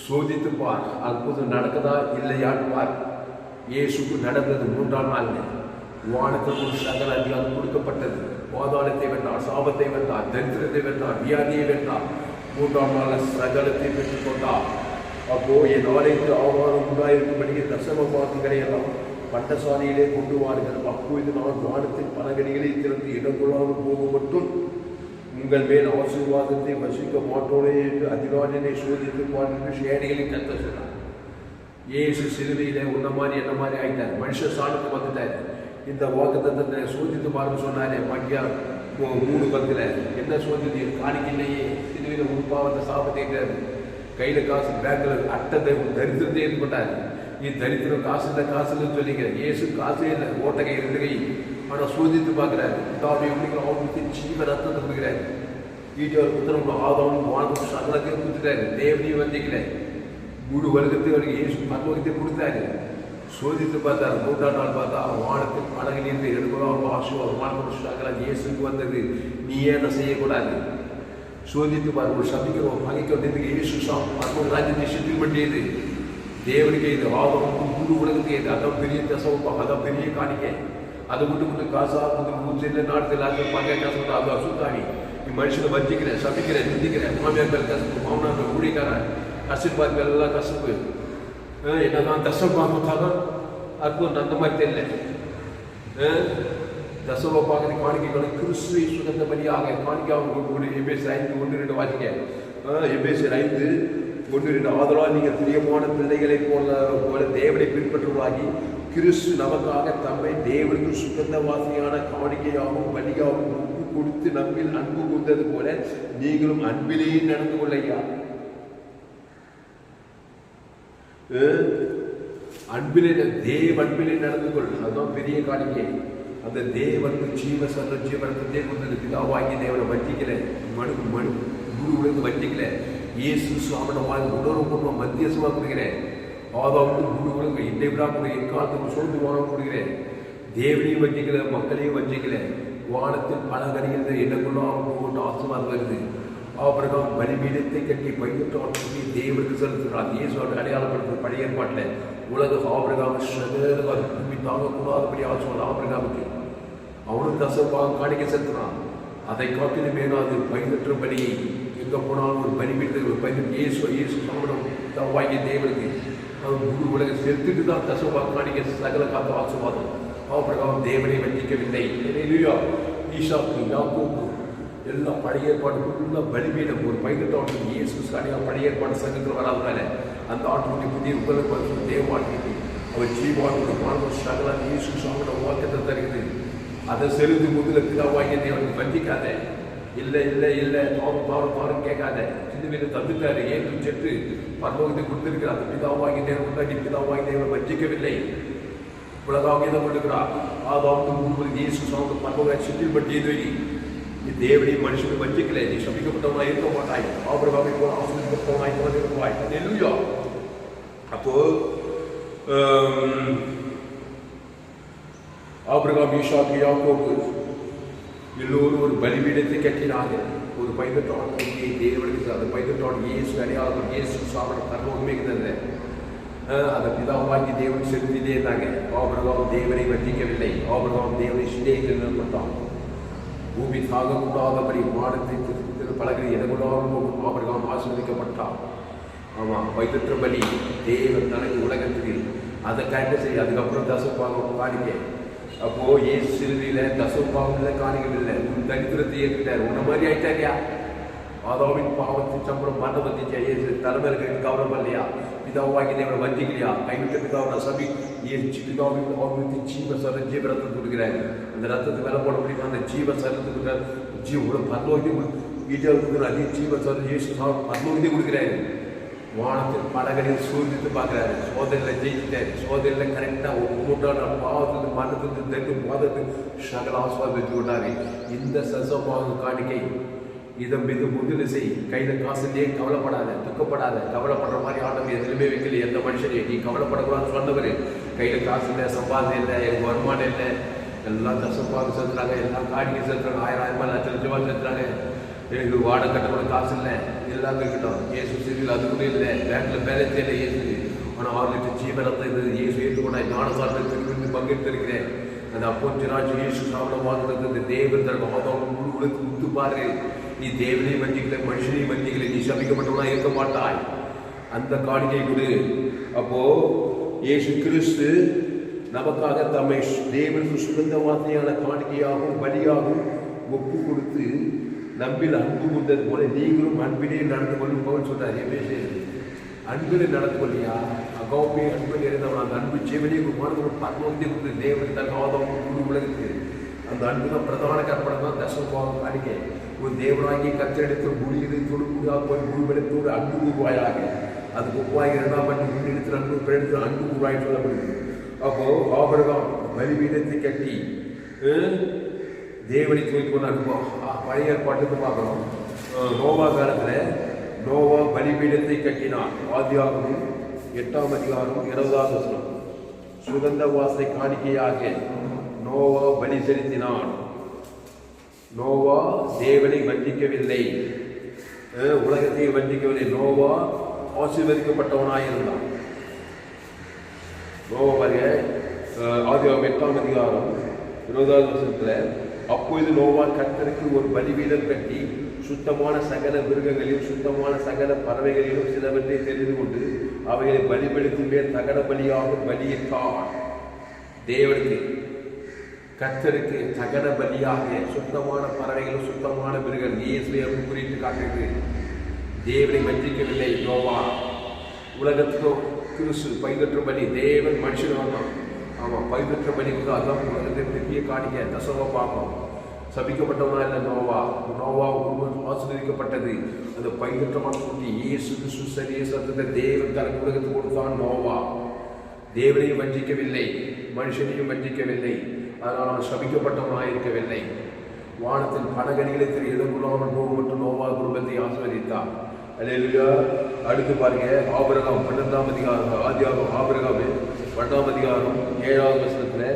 [SPEAKER 1] சோதித்து பார், அற்புதம் நடக்குதா இல்லையான்னு பார். இயேசுக்கு நடந்தது 3ஆம் நாள். வானத்துக்கு ஒரு சகல அதிகாரம் கொடுக்கப்பட்டது. பாதாளத்தை வென்றார், சாபத்தை வென்றார், தரித்திரத்தை வென்றார், வியாதியை வென்றார். 3ஆம் நாள் சகலத்தை பெற்றுக் கொண்டார். அப்போ என் ஆலயத்து ஆவாரம் உண்டாயிருக்கும்படியே தசம பாகங்களை எல்லாம் பண்டசாலையிலே கொண்டு வாருங்கள். அப்போது நான் வானத்தின் பலகணிகளை திறந்து இடங்கொள்ளாமல் போக மட்டும் உங்கள் மேல் ஆசீர்வாதத்தை வசிக்க மாட்டோனே என்று அதிகாரியை சோதித்து பாருங்கள் சேனைகளை கத்த சொன்னார். இயேசு சிலுவையில உன்ன மாதிரி என்ன மாதிரி ஆகிட்டார், மனுஷ சாணத்துக்கு வந்துட்டார். இந்த வாக்குத்தத்தத்தை சோதித்து பாருங்க சொன்னாரே மக்கியா 3:10 என்ன சோதித்து காணிக்கில்லையே, சிலுவையில உருப்பாவத்தை சாப்பிட்டாரு. கையில காசு பேங்க்ல அட்டத்தை தரித்திரத்தை ஏற்பட்டார். நீ தரித்திரம் காசு இல்லை காசு இல்லைன்னு சொல்லிங்க. இயேசு காசே இல்லை, ஓட்ட கை 2 கை. ஆனால் சோதித்து பார்க்கிறாரு. தாவி அவனுக்கு ஜீவ ரத்தத்தை கொடுக்கிறாரு. வீட்டில் புத்திரம் ஆதாவும் வாழ்ந்து சகலத்தையும் கொடுத்துட்டாரு. தேவனையும் வந்திக்கல, முழு வருகத்தை அவருக்கு இயேசு பரலோகத்தை கொடுத்தாரு. சோதித்து பார்த்தாரு. 3ஆம் நாள் பார்த்தா வானத்தின் படகிலிருந்து எடுக்கலாம் ஆசீர்வாதம் சகல இயேசுக்கு வந்தது. நீ ஏன் செய்யக்கூடாது? சோதித்து பாரு. ஒரு சபிக்கிறோம் பகைக்கிறதுக்கு இயேசு பரலோக ராஜ்யத்தை சிற்றில் பண்ணியது தேவனுக்கு இது ஆபம் முழு உலகத்துக்கு இது. அதான் பெரிய தசவம், அதான் பெரிய காணிக்கை. அதை விட்டு காசா ஊற்றில் நாட்டில் அது பங்கை காசு அது அசுத்தாணி. நீ மனுஷனை வஞ்சிக்கிறேன், சபிக்கிறேன், நிந்திக்கிறேன். மாமியார் மேல் கசப்பு, மாமனார் ஊழிக்காரன் ஆசீர்வாத் மேல் எல்லாம் கசப்பு. என்னதான் தசம் பார்த்தாலும் அற்புதம் அந்த மாதிரி தெரியல. தசவ பார்க்கறது காணிக்கைகளை கிறிஸ்துவை சுகந்த பலியாக காணிக்காக எபேசியர் 5:1-2 வாசிக்க. எபேசியர் 5:1-2 ஆதலால் நீங்கள் பிரியமான பிள்ளைகளை போல தேவனை பின்பற்றுவதாகி கிறிஸ்து நமக்காக தம்மை தேவனுக்கு சுகந்த வாசியான காணிக்கையாகவும் பலியாகவும் கொடுத்து நம்மில் அன்பு கூர்ந்தது போல நீங்களும் அன்பிலேயே நடந்து கொள்ளையா. அன்பிலே அன்பிலே நடந்து கொள். அதுதான் பெரிய காணிக்கை. அந்த தேவனுக்கு ஜீவ சர்வ ஜீவனத்தை கொண்டது. பிதாவாகி தேவனை வஞ்சிக்கல, மனு குருவிலிருந்து வஞ்சிக்கல. இயேசு சுவாமிடமாக உணர்வுபூர்வம் மத்தியசமாக கொடுக்கிறேன். ஆதாவுக்கு குருவிலுக்கு இன்னை விழா கூட எக்காலத்துக்கு சோர்ந்து வாங்க கொடுக்கிறேன். தேவனையும் வஞ்சிக்கல, மக்களையும் வஞ்சிக்கல. வானத்தில் பல கணிகள் என்னக்குள்ளாக போட்டு ஆசீர்வாதம் வருது. ஆபிரகாம் பலிபீடத்தை கட்டி பையிட்டு தேவனுக்கு செலுத்துகிறார். இயேசுவோட அடையாளப்படுத்த பழைய ஏற்பாட்டில் உலக ஆபிரகாம் பூமி தாங்கக்கூடாதபடி ஆசீர்வாதம் ஆபிரகாமுக்கு. அவனும் தசப்பாக காணிக்க செலுத்தினான். அதை காட்டிலும் மேலாது பையற்ற பலியை எங்கே போனாலும் ஒரு பலிபீடத்தில் ஒரு பையன் இயேசு சாமிடம் வாங்கிய தேவனுக்கு அது முழு உலகம் செலுத்திட்டு தான் தசப்பாக காணிக்க சகல காத்த ஆசீர்வாதம். ஆபிரகாம் தேவனை வஞ்சிக்கவில்லை. ஈசாக்கு யாக்கோபு எல்லாம் பழைய ஏற்பாடு ஃபுல்லாக பலிபீடம் ஒரு பையன் இயேசு சாடியாக பழைய ஏற்பாடு சங்கத்தில் வராதனால அந்த ஆட்டுக்குட்டி புதிய உலக தேவாட்டுக்கு அவர் ஜீவாட்டு மாணவர் சகல இயேசு சாமியோட வாக்கத்தை தருகிறது. அதை செலுத்து முதல்ல பிதாவாகிய தேவனுக்கு வஞ்சிக்காத. இல்லை இல்லை இல்லை பாரும் கேட்காத. சின்ன வீடு தந்துட்டாரு ஏற்று செட்டு பரலோகத்தை கொடுத்திருக்கிற அந்த பிதாவாகிய தேவன் முன்னாடி பிதாவாகிய தேவனை வஞ்சிக்கவில்லை. உலகாக இதை கொடுக்கிறார். அதாவது முழுவதும் இயேசு சாமி பரலோக சிற்றில் பற்றியது. நீ தேவனை மனுஷனை வஞ்சிக்கல. நீ சபிக்கப்பட்டவனாக இருக்க மாட்டாய். ஆபிரகாமை போல ஆசீர்வதிக்கப்பட்டவனாய் இருப்பாய். அல்லேலூயா. அப்போ ஆபிரகாம் ஈசாக்கு யாக்கோபு எல்லோரும் ஒரு பலிபீடத்தை கட்டினாங்க. ஒரு பைதட்டோட தேவனுக்கு அந்த பைதட்டோட இயேசு அடையாளம் இயேசு சாப்பிட பரலோகமே இருந்தது. அதை பிதாவாகி தேவன் செலுத்திட்டே இருந்தாங்க. ஆபிரகாம் தேவனை வஞ்சிக்கவில்லை. ஆபிரகாம் தேவனை சிநேகித்து நிறுத்தப்பட்டான். பூமி சாகக்கூடாதபடி வானத்தை பலகை எதற்குள்ளாலும் ஆபிரகாம் ஆசீர்வதிக்கப்பட்டான். ஆமாம், பைதற்ற பலி தேவன் தனக்கு உலகத்துக்கு அதை கண்டு செய்ய. அதுக்கப்புறம் தசப்பாகம் காணிக்க. அப்போ ஏசு சிலுவையில் தசப்பாகம் இல்லை, காணிக்கம் இல்லை. உன் தரித்திரத்தை ஏற்றுட்டார். உன்ன மாதிரி ஆயிட்டாரியா. ஆதாவின் பாவத்தின் சம்பளம் மரணம் வந்துச்சா. ஏசு தலைமையில கவனம் இல்லையா. பிதாவாகி தேவனை வஞ்சிக்கலையா. கைவிட்ட பிதாவோட சபி ஏசு பிதாவின் அவர்களுக்கு ஜீவ சர ஜீவ ரத்தம் கொடுக்குறாரு. அந்த ரத்தத்தை வேலை போட முடியுமா? அந்த ஜீவ சரத்துக்கு ஜீவ பரலோகி வீட்டில் கொடுக்குற அதே ஜீவ சர ஏசு பரலோகத்தை கொடுக்குறாரு. வானத்தில் பலகளையும் சூழ்நிட்டு பார்க்குறாரு. சோதனையில் ஜெயிச்சிட்டாரு. சோதனையில் கரெக்டாக ஒவ்வொன்றான பாவத்துக்கு மரணத்துக்கு தெரிந்து பாதத்துக்கு சகல ஆஸ்வாதம் வச்சு விட்டாரு. இந்த சசமாக காணிக்கை இதை மீது முன்னிலை செய். கையில் காசுலேயே கவலைப்படாத, துக்கப்படாத. கவலைப்படுற மாதிரி ஆட்டம் எதுலையுமே வைக்கல. எந்த மனுஷனையும் நீ கவலைப்படக்கூடாதுன்னு சொன்னவர். கையில் காசு இல்லை, சம்பாதனை இல்லை, எனக்கு வருமானம் இல்லை, எல்லாம் தசப்பாக செலுத்துறாங்க, எல்லாம் காணிக்கை செலுத்துறாங்க, 1000 லட்சம் லட்சமாக செலுத்துறாங்க. எனக்கு வாடகை கட்டக்கூட காசு இல்லை, எல்லாம் இருக்கட்டும், ஏசு சரியில் அது கூட இல்லை, பேங்க்கில் பேலன்ஸே இல்லை ஏசு, ஆனால் 6 லிட்டர் ஜீவனத்தை இது ஏசு ஏற்றுக்கொண்டாய் ஞானசாரத்தில் திரும்பி பங்கெடுத்திருக்கிறேன். அந்த அப்போஞ்சனாச்சு ஏசு சாப்பிட வாங்குறது இந்த தேவன் தன் மாதம் முழு உலகத்து முத்து பாரு. நீ தேவனையும் வஞ்சிக்கல, மனுஷனையும் வஞ்சிக்கல, நீ சபிக்கப்பட்டவனா இருக்க மாட்டாய். அந்த காணிக்கை கொடு. அப்போ இயேசு கிறிஸ்து நமக்காக தம்மை தேவனுக்கு சுகந்த வார்த்தையான காணிக்கையாகவும் பலியாகவும் ஒப்பு கொடுத்து நம்பில் அன்பு கொண்டது போல நீங்களும் அன்பிலே நடந்து கொள்ளும் போல் சொல்றார். அன்பிலே நடந்து கொள்ளியா அகோப்பே அன்பில் இருந்தவன் அந்த அன்பு செவனே பரமத்தை கொடுத்து தேவன் தன் ஆதம் முழு உலகத்துக்கு அந்த அன்பு தான் பிரதான கற்பனை தான் தசமபாகம் காணிக்கை. ஒரு தேவனாகி கத்தெடுத்து முடியதை தொடுமுடியாக போய் முழுவெடுத்தோடு அன்பு உருவாயாக அது ஒப்பாகி 2ஆம் ஆண்டு முன்னெடுத்து அன்பு பிறகு அன்பு உருவாகி சொல்லப்படுது. அப்போ ஆபிரகாம் பலிபீடத்தை கட்டி தேவனை தூக்கி கொண்டு அனுபவம் பழைய ஏற்பாட்டுக்கு பார்க்கிறோம். நோவா காலத்தில் நோவா பலிபீடத்தை கட்டினான். ஆதியாகமம் 8ஆம் அதிகாரம் 20ஆம் வசனம். சுகந்த வாசனை காணிக்கையாக நோவா பலி செலுத்தினான். நோவா தேவனை வஞ்சிக்கவில்லை, உலகத்தை வஞ்சிக்கவில்லை. நோவா ஆசீர்வதிக்கப்பட்டவனாயிருந்தான். நோவா பாருங்க, ஆதியாகமம் 8ஆம் அதிகாரம் 20ஆம் வசனத்தில் அப்பொழுது நோவா கர்த்தருக்கு ஒரு பலிபீடம் கட்டி சுத்தமான சகல மிருகங்களிலும் சுத்தமான சகல பறவைகளிலும் சிலவற்றை தெரிந்து கொண்டு அவைகளை பலிபடுத்தும் மேல் தகன பலியாக பலியிட்டான். தேவனுக்கு கர்த்தருக்கு தகன பலியாக சுத்தமான பறவைகளும் சுத்தமான மிருகங்கள் இயேசுவை குறித்து காட்டுகிறது. தேவனை வஞ்சிக்கவில்லை நோவா. உலகத்துக்கும் கிறிஸ்து பைதற்ற பலி தேவன் மனுஷன் வந்தான். ஆமாம், பைதற்ற பலிக்கு அதான் உலகத்தை பெரிய காணிக்க தசவ பார்ப்போம். சபிக்கப்பட்டவனா இல்லை நோவா. நோவா ஆசீர்வதிக்கப்பட்டது. அந்த பைதற்றமான குட்டி இயேசு கிறிஸ்து சரிய சத்தத்தை தேவன் தனக்கு உலகத்துக்கு கொடுத்தான். நோவா தேவனையும் வஞ்சிக்கவில்லை, மனுஷனையும் வஞ்சிக்கவில்லை. அதனால் அவன் சபிக்கப்பட்டவனாக இருக்கவில்லை. வானத்தின் பணகணிகளை திரு இடங்குள்ளாமல் நோவு மற்றும் நோவா குடும்பத்தை ஆசீர்வதித்தார். அல்லேலூயா. அடுத்து பாருங்க, ஆபிரகாம் 12ஆம் அதிகாரம். ஆதியாகமம் ஆபிரகாம் 12ஆம் அதிகாரம் 7ஆம் வசனத்தில்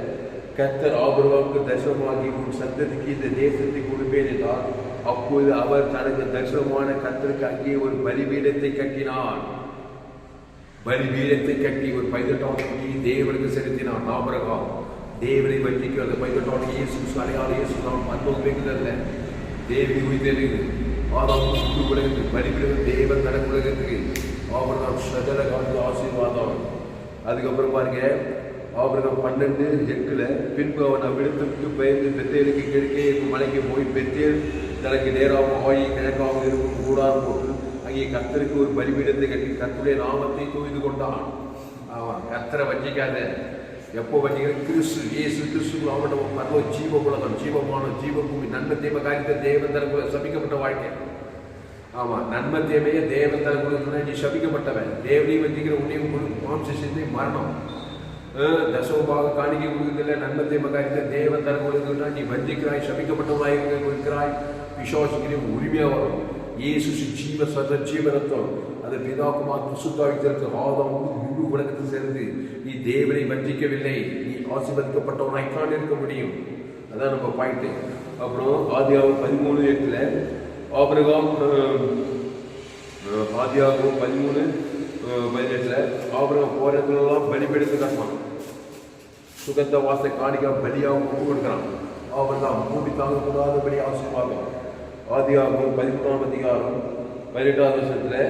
[SPEAKER 1] கர்த்தர் ஆபிரகாமுக்கு தரிசனமாகி உன் சந்ததிக்கு இந்த தேசத்தை கொடுப்பேன் என்றார். அப்போது அவர் தனக்கு தரிசனமான கர்த்தருக்கு அங்கே ஒரு பலிபீடத்தை கட்டினான். பலிபீடத்தை கட்டி ஒரு 18 தேவனுக்கு செலுத்தினான். ஆபிரகாம் தேவனை வஞ்சிக்க அந்த 18 இயேசு அடையாள இயேசு நாம் அனுபவம் வைக்கிறதில்ல. தேவி உயிர்த்தெழுது ஆதாம் சுற்று உலகத்துக்கு பலிபீடம் தேவன் தனக்கு உலகத்துக்கு ஆபிரகாம் சகல காலத்து ஆசீர்வாதம். அதுக்கப்புறம் பாருங்க, ஆபிரகாம் 12:8 பின்பு அவன் அவ்விடத்தை விட்டு பெயர்ந்து பெத்தேலுக்கு கிழக்கே மலைக்கு போய் பெத்தேல் தனக்கு நேராகவும் ஆயி கிழக்காகவும் இருக்கும் கூடாரம் போட்டு அங்கே கர்த்தருக்கு ஒரு பலிபீடத்தை கட்டி கர்த்தருடைய நாமத்தை தூய்ந்து கொண்டான். ஆமாம், கர்த்தரை வஞ்சிக்காத. எப்போ வஞ்சிக்கிற கிறிஸ்து இயேசு கிறிஸ்து அவனோட பரவ ஜீவ உலகம் ஜீவமான ஜீவபூமி நன்மை தீமை காரியத்தை தேவன் தனக்குள்ள சபிக்கப்பட்ட வாழ்க்கை. ஆமாம், நன்மை தேவையே தேவன் தனக்குள்ள நீ சபிக்கப்பட்டவன். தேவனையும் வஞ்சிக்கிற உன்னையும் மாம்ச சிந்தை மரணம். தசமபாக காணிக்கை கொடுக்கல நன்மை தீமை காரியத்தை தேவன் தனக்குள்ள நீ வஞ்சிக்கிறாய், சபிக்கப்பட்டவனாய் இருக்கிறாய். விசுவாசிக்கிறேன் உரிமையாக வரும். இயேசு ஜீவ சத ஜீவனத்துவம் அந்த பிதாக்குமார் சுத்தாவித்திற்கு ஆதாம் முழு உலகத்தில் சேர்ந்து நீ தேவனை வஞ்சிக்கவில்லை, நீ ஆசீர்வதிக்கப்பட்டவனாய்த்தான் இருக்க முடியும். அதான் நம்ம பாயிண்ட். அப்புறம் ஆதியாகமம் 13:8 ஆபிரகாம் ஆதியாகமம் 13:18 ஆபிரகாம் போறதுலாம் பலிபீடத்தை கட்டலாம். சுகந்த வாசனை காணிக்கை பலியாகவும் ஒப்பு கொடுக்கிறான். ஆபிரகாம் பூமி தாங்கக்கூடாதபடி ஆசீர்வாதம். ஆதியாகமம் 13ஆம் அதிகாரம் 18ஆம் வசனத்தில்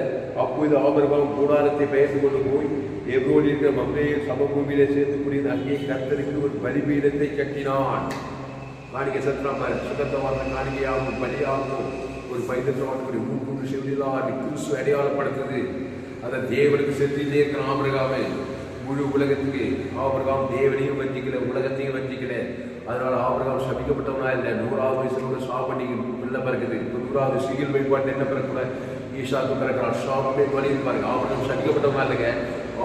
[SPEAKER 1] அப்போது ஆபிரகாம் கூடாரத்தை பெயர்ந்து கொண்டு போய் எப்ரோனில் இருக்கிற மம்ரேயில் சமபூமியிலே சேர்த்து கூடிய அங்கே கர்த்தருக்கு ஒரு பலிபீடத்தை கட்டினான். காணிக்கை சத்திரம் சுகந்தவாச காணிக்கையாகவும் பலியாகவும் ஒரு பைதற்றவாசக்கூடிய மூன்று செவிலாக கிறிஸ்து அடையாளப்படுத்துது. அதை தேவனுக்கு செலுத்திலே இருக்கிற ஆபிரகாமை முழு உலகத்துக்கு. ஆபிரகாம் தேவனையும் வஞ்சிக்கல, உலகத்தையும் வஞ்சிக்கல. அதனால ஆபிரகாம் சபிக்கப்பட்டவனா இல்லை. 100ஆவது வயசுல சாபண்டி பிள்ளை பிறகுது. 100ஆவது சிகில் வழிபாட்டு என்ன பிறக்கூட ஈஷாக்கு பிறக்கிறான். சாபமே வழியில் பாருங்க. ஆபிரகாம் சபிக்கப்பட்டவனா இல்லைங்க.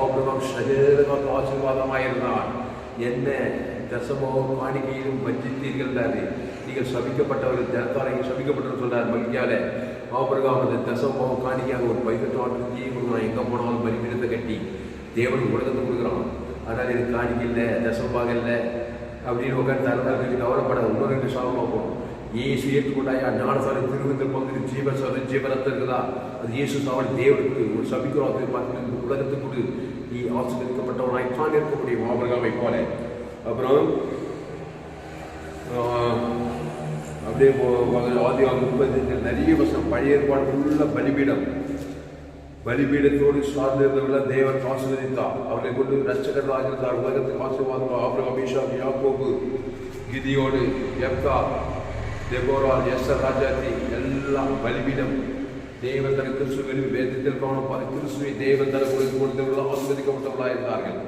[SPEAKER 1] ஆபிரகாம் சஜேதமாக ஆசீர்வாதமாயிருந்தான். என்ன தசமோ காணிக்கையிலும் வஞ்சித்தீர்கள் தாரு. நீங்கள் சபிக்கப்பட்டவர்கள் ஜனத்தாரை சபிக்கப்பட்டவர் சொல்றார். மகிழ்ச்சியால ஆபிரகாம் அந்த தசமோ காணிக்கையாக ஒரு 18 கொடுக்குறான். எங்கே போனாலும் பலிபீடத்தை கட்டி தேவனுக்கு உலகத்தை கொடுக்குறான். அதனால் எனக்கு காணிக்கை இல்லை, தசமபாக இல்லை அப்படின்னு உட்காந்து தரதாக கவலைப்படாது. இன்னொரு 2 சாபமாக போகும். இயேசு ஏற்றுக்கொண்டாயா ஞானசாரம் திருவிந்த பங்கு ஜீவரத்தம் இருக்குதா? அது இயேசு சாவடி தேவனுக்கு ஒரு சபிக்கிறோம் பார்த்து உலகத்துக்கு நீ ஆசீர்வதிக்கப்பட்டவனாய்த்தான் இருக்க முடியும் ஆபிரகாமை போல. அப்புறம் அப்படியே ஆதியாகமம் 35 நிறைய வசனம் பழைய ஏற்பாடு உள்ள பலிபீடத்தோடு சார்ந்திருந்தவர்கள் தேவன் ஆசீர்வதித்தார். அவர்களை கொண்டு ரட்சகர்களாக இருந்தார். உலகத்துக்கு ஆசீர்வாதம் ஆபிரகாம், ஈசாக்கு, யாக்கோபு, கிதியோடு, யெப்தா, தெபோரால், எஸ்தர் ராஜாத்தி எல்லாம் பலிபீடம். தேவன் தன கிறிஸ்துவின் வேதத்தில் காணப்பார் கிறிஸ்துவை தேவன் தன கொடுத்தவர்கள் ஆசீர்வதிக்கப்பட்டவர்களாக இருந்தார்கள்.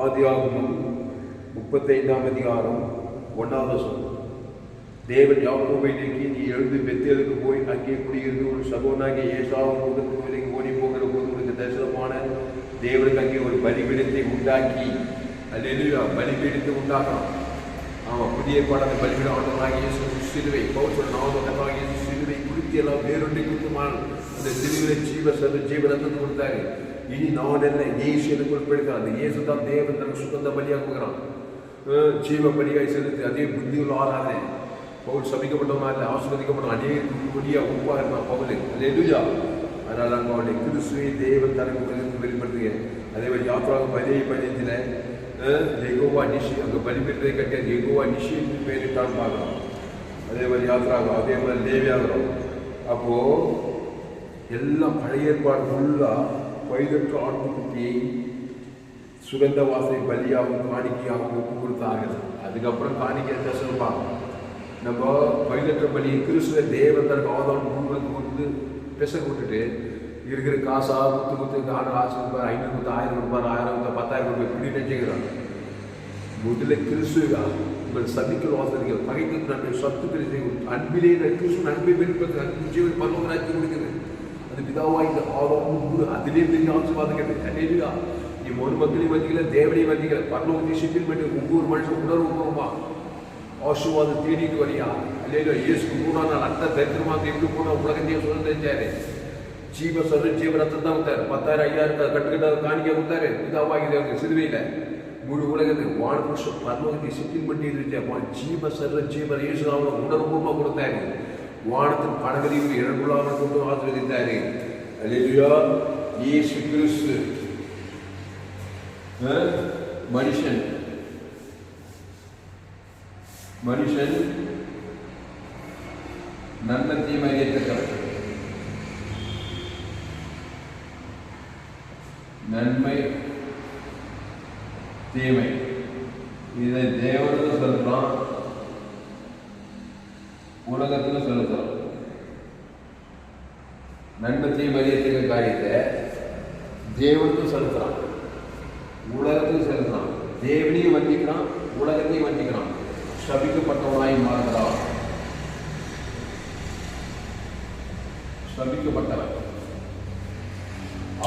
[SPEAKER 1] ஆதியாகமம் 35ஆம் அதிகாரம் 1வது வசனம். தேவன் யாக்கோபை நோக்கி, நீ எழுந்து பெத்தேலுக்கு போய் அங்கே குடியிருந்து ஒரு சகோதரனாகிய ஏசாவின் உதவிக்கு ஓடி போகிற போது உனக்கு தரிசனமான தேவனுக்கு அங்கே ஒரு பலிபீடத்தை உண்டாக்கி, அல்லேலூயா, பலிபீடத்தை உண்டாக்கலாம். ஆமாம், புதிய பாடத்தை பலிபீடம் ஆண்டவராகிய இயேசு சிலுவை பவுல் நாம இயேசு சிலுவை குறித்து எல்லாம் வேறொன்றை குறித்துமான அந்த சிலுவை ஜீவரத்தை கொடுத்தாரு. இனி நான் என்ன இயேசு எனக்கு உட்படுத்தார். அந்த இயேசு தான் தேவன் தனக்கு சுகந்த பலியாக்குகிறான், ஜீவ பலியாய் செலுத்தி அதே புத்தியுள்ள ஆளானே. பவுல் சபிக்கப்பட்டவனா இல்லை, ஆசீர்வதிக்கப்பட்ட அநேக உப்பா இருந்தான் பவுல். அல்லேலூயா. அதனால அங்கே அவனுடைய கிறிஸ்துவை தேவன் தனக்கு உலகத்துக்கு வெளிப்படுத்துங்க. அதே மாதிரி யாத்திராக 15 யெகோவா நிஷி, அங்கே பலிபீடத்தை கட்டிய யெகோவா நிஷி என்று பெயரிட்டான்னு பார்க்கலாம். அதே மாதிரி யாத்திராகும், அதே மாதிரி லேவியாகிறோம். அப்போ எல்லாம் பழைய ஏற்பாடு ஃபுல்லாக வயதற்ற ஆட்டுக்குட்டியை சுகந்த வாசனை பலியாகவும் காணிக்கையாகவும் ஒப்பு கொடுத்தாங்க. அதுக்கப்புறம் காணிக்கை தசனப்பாங்க. நம்ம வயதற்ற பலி கிறிஸ்துவ தேவன் தனக்கு ஆதாரம் உங்களுக்கு கொடுத்து பெசர் விட்டுட்டு இருக்கிற காசா குத்து ஆசை ரூபாய் 500 கொடுத்து 1000 ரூபாய் 1000 கொடுத்து 10,000 ரூபாய் இப்படி நினைச்சுக்கிறாங்க. முதல்ல கிறிஸ்துவா உங்கள் சதிக்கல் வாசனைகள் பகைக்கு நன்மை சத்துக்களை அன்பிலே கிறிஸ்து நன்மை பெருப்பது அன்பு ஜீவன் பரலோகராட்சி கொடுக்குது. அது பிதாவா இந்த ஆதாரம் அதிலே பெரிய ஆசீர்வாதம் கேட்டு நீ ஒரு மக்களையும் வந்திக்கல, தேவனையும் வந்திக்கல, பரலோகத்தை சிப்பில் பண்ணி ஒவ்வொரு மனுஷன் உணர்வுமா ஆசீர்வாதம் தேடிட்டு வரியா? இல்லையா? இயேசு 3ஆம் நாள் அந்த தரித்திரமாக எப்படி போன உலகத்தையும் சொல்ல தெரிஞ்சாரு. ஜீவ ரத்தம் தான் கொடுத்தாரு. 10,000 5,000 கட்டுக்கிட்ட காணிக்க கொடுத்தாரு. பிதாவாகி அவங்க சிறுவையில் முழு உலகத்துக்கு வானபுருஷம் பரலோகத்தை சிப்பில் பண்ணி ஜீவ இயேசு அவரை உணர்வுமா கொடுத்தாரு. வானத்தின் படகரையும் இழப்புள்ளாமல் கொண்டு ஆசீர்வதித்தாரு. அல்லேலூயா. இயேசு கிறிஸ்து மனுஷன் நன்மை தீமை அறியத்தக்கவர். நன்மை தீமை இதை தேவனுக்கு சொல்றான், உலகத்துக்கு சொல்லுறோம். நன்மை தீமை அறியத்தக்க காரியத்தை தேவனுக்கு செலுத்துறான், உலகத்துக்கு செலுத்துறான். தேவனையும் வந்திக்கிறான், உலகத்தையும் வந்திக்கிறான். சபிக்கப்பட்டவனாய் மாறுகிறான். சபிக்கப்பட்டவன்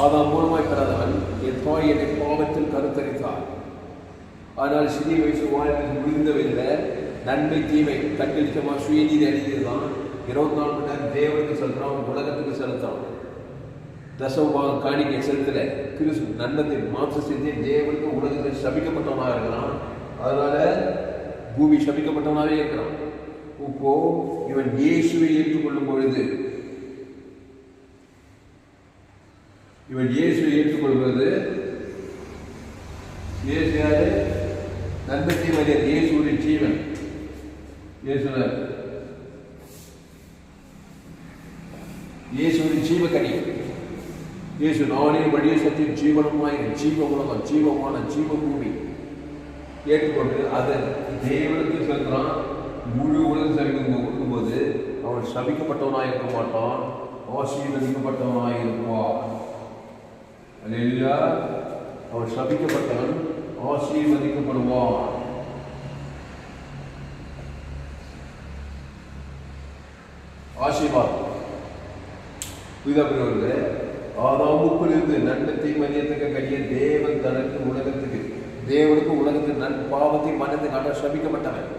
[SPEAKER 1] ஆதாம் மூலமாய் பிறந்தவன் என் தாய் என்னை பாவத்தில் கருத்தரித்தார். ஆனால் சிறிய வயசு வாழ்வில் முடிந்தவர்கள் நன்மை தீமை தட்டளிச்சமா சுயநீதி அணிந்ததுதான் 24 மணி நேரம் தேவனுக்கு செலுத்துறான், உலகத்துக்கு செலுத்தான். தசமமாக காணிக்கை செலுத்தல கிறிஸ்து நன்மத்தை மாற்ற செஞ்சு தேவனுக்கு உலகத்தில் சபிக்கப்பட்டவனாக இருக்கிறான். அதனால பூமி சபிக்கப்பட்டவனாகவே இருக்கிறான். இப்போ இவன் இயேசுவை ஏற்றுக்கொள்ளும் பொழுது இயேசு யாரு? நன்மத்தை மனிதர், இயேசுடைய ஜீவன். இயேசுடைய ஜீவக்கனி. இயேசு நானே வழியை சத்தியம் ஜீவனமாய் ஜீவ உலகம் ஜீவமான ஜீவ பூமி ஏற்றுக்கொண்டு அதை தேவனுக்கு செலுத்துறான். முழு உலகம் சபிக்கும் கொடுக்கும்போது அவன் சபிக்கப்பட்டவனாக இருக்க மாட்டான், ஆசீர்வதிக்கப்பட்டவனாக இருப்பான். அல்லேலூயா. அவன் சபிக்கப்பட்டவன் ஆசீர்வதிக்கப்படுவான். ஆசீர்வாதம் புரிதப்படுவது. ஆதாமுக்குள்ளிருந்து நன்மத்தை மனிதத்துக்கு கடிய தேவன் தனக்கு உலகத்துக்கு தேவனுக்கு உலகத்துக்கு பாவத்தை மனத்தை காட்ட சபிக்கப்பட்டவன்.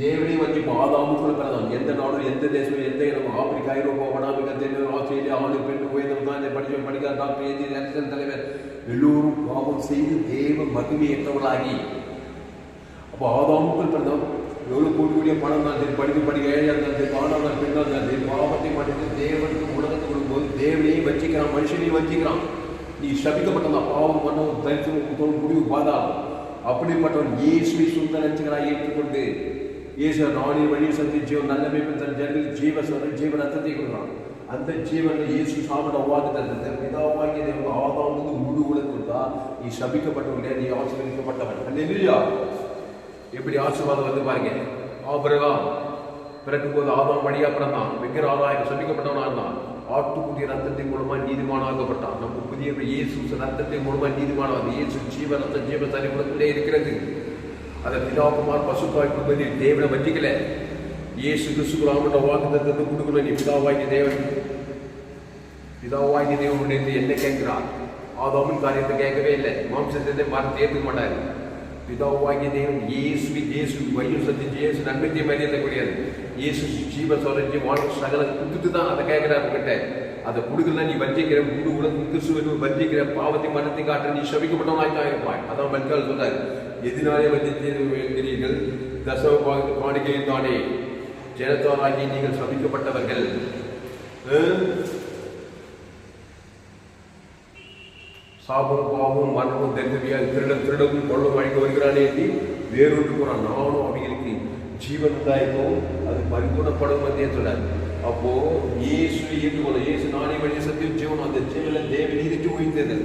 [SPEAKER 1] தேவனை வந்து ஆதாமுக்குள்ள பிறந்தான். எந்த நாடும் எந்த தேசம் எந்த இடம் ஆப்பிரிக்கா, ஐரோப்பா, வடாமிகா, தென் ஆஸ்திரேலியா, ஆளு பெண் உயர்ந்தம் தான் படிக்க படிக்க டாக்டர் ஏஜி அரசியல் தலைவர் எல்லோரும் பாவம் செய்து தேவ மகிமையற்றவர்களாகி அப்போ ஆதாமுக்குள் பிறந்தவன் எவ்வளோ கூடிய பணம் தான் சரி, படிக்க ஏழையாக இருந்தாலும் சரி, ஆணாக பெண்ணாக இருந்தாலும் சரி, பாவத்தை மாட்டி தேவனுக்கு உலகத்தை கொடுக்கும்போது தேவனையும் வச்சிக்கிறான், மனுஷனையும் வச்சிக்கிறான். நீ சபிக்கப்பட்டதான், பாவம் பண்ண தரிசனம் முடிவு பாதாளம். அப்படிப்பட்டவன் இயேசுவை சொந்த ரட்சகராக ஏற்றுக்கொண்டு இயேசு நானே வழி சந்தி ஜீவன் நல்ல மேய்ப்பன் தன் ஜனங்களுக்கு ஜீவ ரத்தத்தை கொடுக்குறான். அந்த ஜீவனை இயேசு சாப்பிட வாக்கு தந்தது பிதாவாகிய தேவன் ஆதாமுக்கு முழு உலகம் கொடுத்தா நீ சபிக்கப்பட்டவங்களே, நீ ஆசீர்வதிக்கப்பட்டவன். அல்லேலூயா. எப்படி ஆசீர்வாதம் வந்து பாருங்க. ஆபிரகாம் பிறக்கும் போது ஆதாம் வழியா பிறந்தான், விக்கிரகாராக சபிக்கப்பட்டவனா இருந்தான். ஆட்டுக்குட்டி ரத்தத்தின் மூலமா நீதிமானாக்கப்பட்டான். நம்ம புதிய இயேசு ரத்தத்தின் மூலமா நீதிமானது. இயேசு ஜீவ ரத்த ஜீவ தனிமுடத்திலே இருக்கிறது. அதை பிதாகுமார் பசுத்தாய் கொடுப்பது தேவனை வஞ்சிக்கல. இயேசு கிறிஸ்துக்குள்ளாமட்ட வாக்கு தத்தத்தை கொடுக்கணும். நீ பிதாவாகிய தேவனுடைய என்ன கேட்கிறார்? ஆதாமின் காரியத்தை கேட்கவே இல்லை, மாம்சத்தை மரத்தை ஏற்றுக்க மாட்டாரு. பிதாவாகிய தேவன் இயேசு வழியும் சத்திச்சு இயேசு நன்மையை மரியாதை கிடையாது. இயேசு ஜீவ சொரஞ்சி வாழ்க்கை சகல கொடுத்துட்டு தான் அதை கேட்கிறார் உங்ககிட்ட. அதை கொடுக்கல நீ வஞ்சிக்கிற முழு உலகம் கிறிஸ்துவ வஞ்சிக்கிற பாவத்தை மனத்தை காட்டுற நீ சபிக்கப்பட்டவனாய்த்தான் இருப்பாய். அதான் மல்கால் சொன்னார், எதினாலே வஞ்சித்தீர்கள் தசம காணிக்கையும் தானே ஜனத்தாராகி நீங்கள் சபிக்கப்பட்டவர்கள். சாபம் பாவம் மரணமும் தெரிவியா திருடவும் கொள்ளவும் அழிக்க வருகிறானே என்று வேறொன்று போறான். நானும் அவங்களுக்கு ஜீவன் உண்டாயிருக்கும், அது பரிபூர்ணப்படும் என்று சொன்னார். அப்போ இயேசு ஏற்றுக்கொள்ள இயேசு நானே வழி சத்தியம் ஜீவன், அந்த ஜீவன தேவ நீதிக்கு உயிர்த்தது.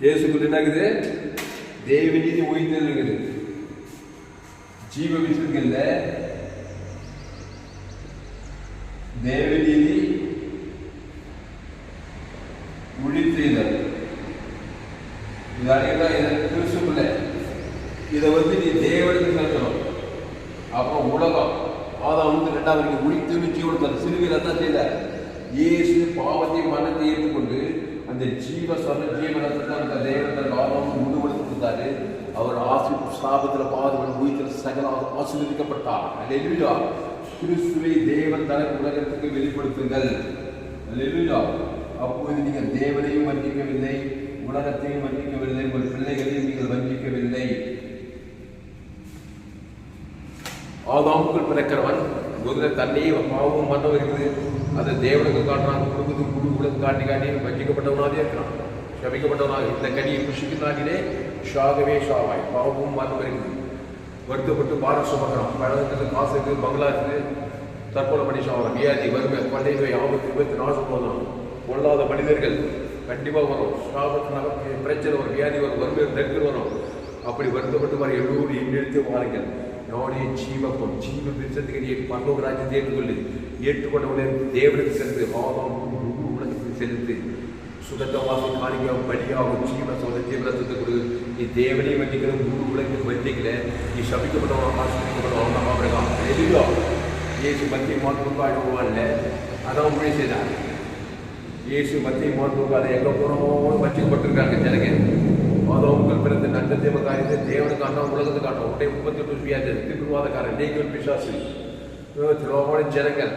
[SPEAKER 1] இயேசுக்கு என்னாகுது? தேவ நீதி உயிர்த்தது இருக்குது. ஜீவ விஷயங்கள்ல தேவ நீதி உழித்தெய்தல் கிறிஸ்துக்குள்ள இதை வந்து நீ தேவனுக்கு செலுத்தணும். அப்புறம் உலகம் ஆதாம் 2 உழித்து ஜீவன் சிறுவையில் தான் செய்தார். இயேசு பாவத்தை மனத்தை ஏற்றுக்கொண்டு அந்த ஜீவனத்தை அந்த தேவன் ஆதாம் முழுவதும் கொடுத்தாரு. அவர் ஸ்தாபத்தில் பாதுகாப்பு உயிர்த்தல் சகல ஆசீர்வதிக்கப்பட்டார். அல்லேலூயா. கிறிஸ்துவை தேவன் தனக்கு உலகத்துக்கு வெளிப்படுத்துங்கள். அல்லேலூயா. அப்போது நீங்கள் தேவனையும் வஞ்சிக்கவில்லை, உலகத்தையும் வஞ்சிக்கவில்லை, உங்கள் பிள்ளைகளையும் நீங்கள் வஞ்சிக்கவில்லை. ஆதாமுக்குள் பிறக்கிறவன் முதல்ல தன்னையே பாவம் மன்னம் இருக்குது, அதை தேவனுக்கு காட்டுறான். குடும்பத்துக்கு குழு உலகம் காட்டி வஞ்சிக்கப்பட்டவனாக இருக்கிறான், சபிக்கப்பட்டவனாக. இந்த கனியை புஷிக்கினாலே ஷாகவே ஷாவாய் பாவமும் மன்னம் இருக்குது. வருத்தப்பட்டு பாரசுமக்கிறான். பழத்துக்கு காசு இருக்குது, பங்களா இருக்குது, தற்கொலை பண்ணி சாவரம், வியாதி வறுமை கொள்ளை நோய் ஆபத்து விபத்து நாசம் போதான். கொள்ளாத மனிதர்கள் கண்டிப்பாக வரும். சாபத்து பிரச்சனை வரும், வியாதி வரும், வறுமை நெருக்கல் வரும். அப்படி வருத்தப்பட்டு வர எல்லோரும் எண்ணெடுத்து வாருங்கள். நானே ஜீவப்பம் ஜீவ பிரிச்சத்துக்கு நீ பரலோக ராஜ்யத்தை ஏற்றுக்கொள்ளு. ஏற்றுக்கொண்டவுடனே தேவனுக்கு செலுத்து, ஆதாம் முழு உலகத்துக்கு செலுத்து. சுகத்தவாசி காணிக்காவும் பலியாகும் ஜீவரத்தத்தை கொடு. நீ தேவனையும் வஞ்சிக்கிற, முழு உலகத்துக்கு வஞ்சிக்கல. நீ சபிக்கப்பட்டவன் ஆசிரியப்பட்டவன் ஆபிரகாம். எதுவா இயேசு மத்திய மாற்றுவான்ல அதான் மொழி செய்தார். இயேசு மத்திய மாற்றுவாங்க, அதை எங்கே போனோம் வச்சுக்கப்பட்டிருக்காங்க ஜனங்க. ஆதாமுக்கள் பிறந்த நல்ல தேவ காரியத்தை தேவனுக்கு ஆண்டோம், உலகத்துக்கு ஆண்டோம். உடனே 38 வியாதி திருவாதக்காரன் நீங்கள் பிசாசு திரோமான ஜனங்கள்.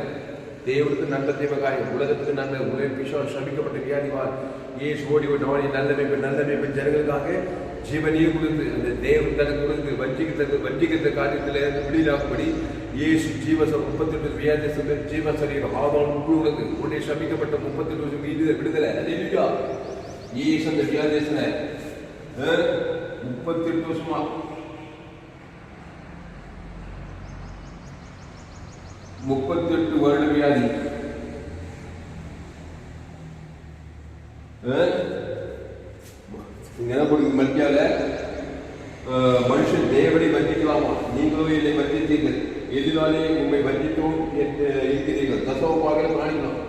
[SPEAKER 1] தேவனுக்கு நல்ல தேவ காரியம், உலகத்துக்கு நல்ல உலக பிசாசு சபிக்கப்பட்ட வியாதிவார். இயேசு ஓடி நானே நல்ல மேய்ப்பன் ஜனங்களுக்காக ஜீவனையே கொடுத்து அந்த தேவன் தனக்கு கொடுத்து வஞ்சிக்கிற காரியத்தில் வெளியிலாகும்படி இயேசு 38 வியாதி ஜீவ சரீரம் ஆதாம் முழுவதுக்கு உடனே சபிக்கப்பட்ட 38 விடுதலை. அல்லேலூயா. இயேசு அந்த வியாதேசன 38 வருஷமா 38 வருட வியாதி. என்ன கொடுக்குது மல்கியால? மனுஷன் தேவனை வஞ்சிக்கலாமா? நீங்களும் என்னை வஞ்சித்தீர்கள், எதிராலே உண்மை வஞ்சித்தோம் இருக்கிறீர்கள். தசமபாக காணிக்கலாம்,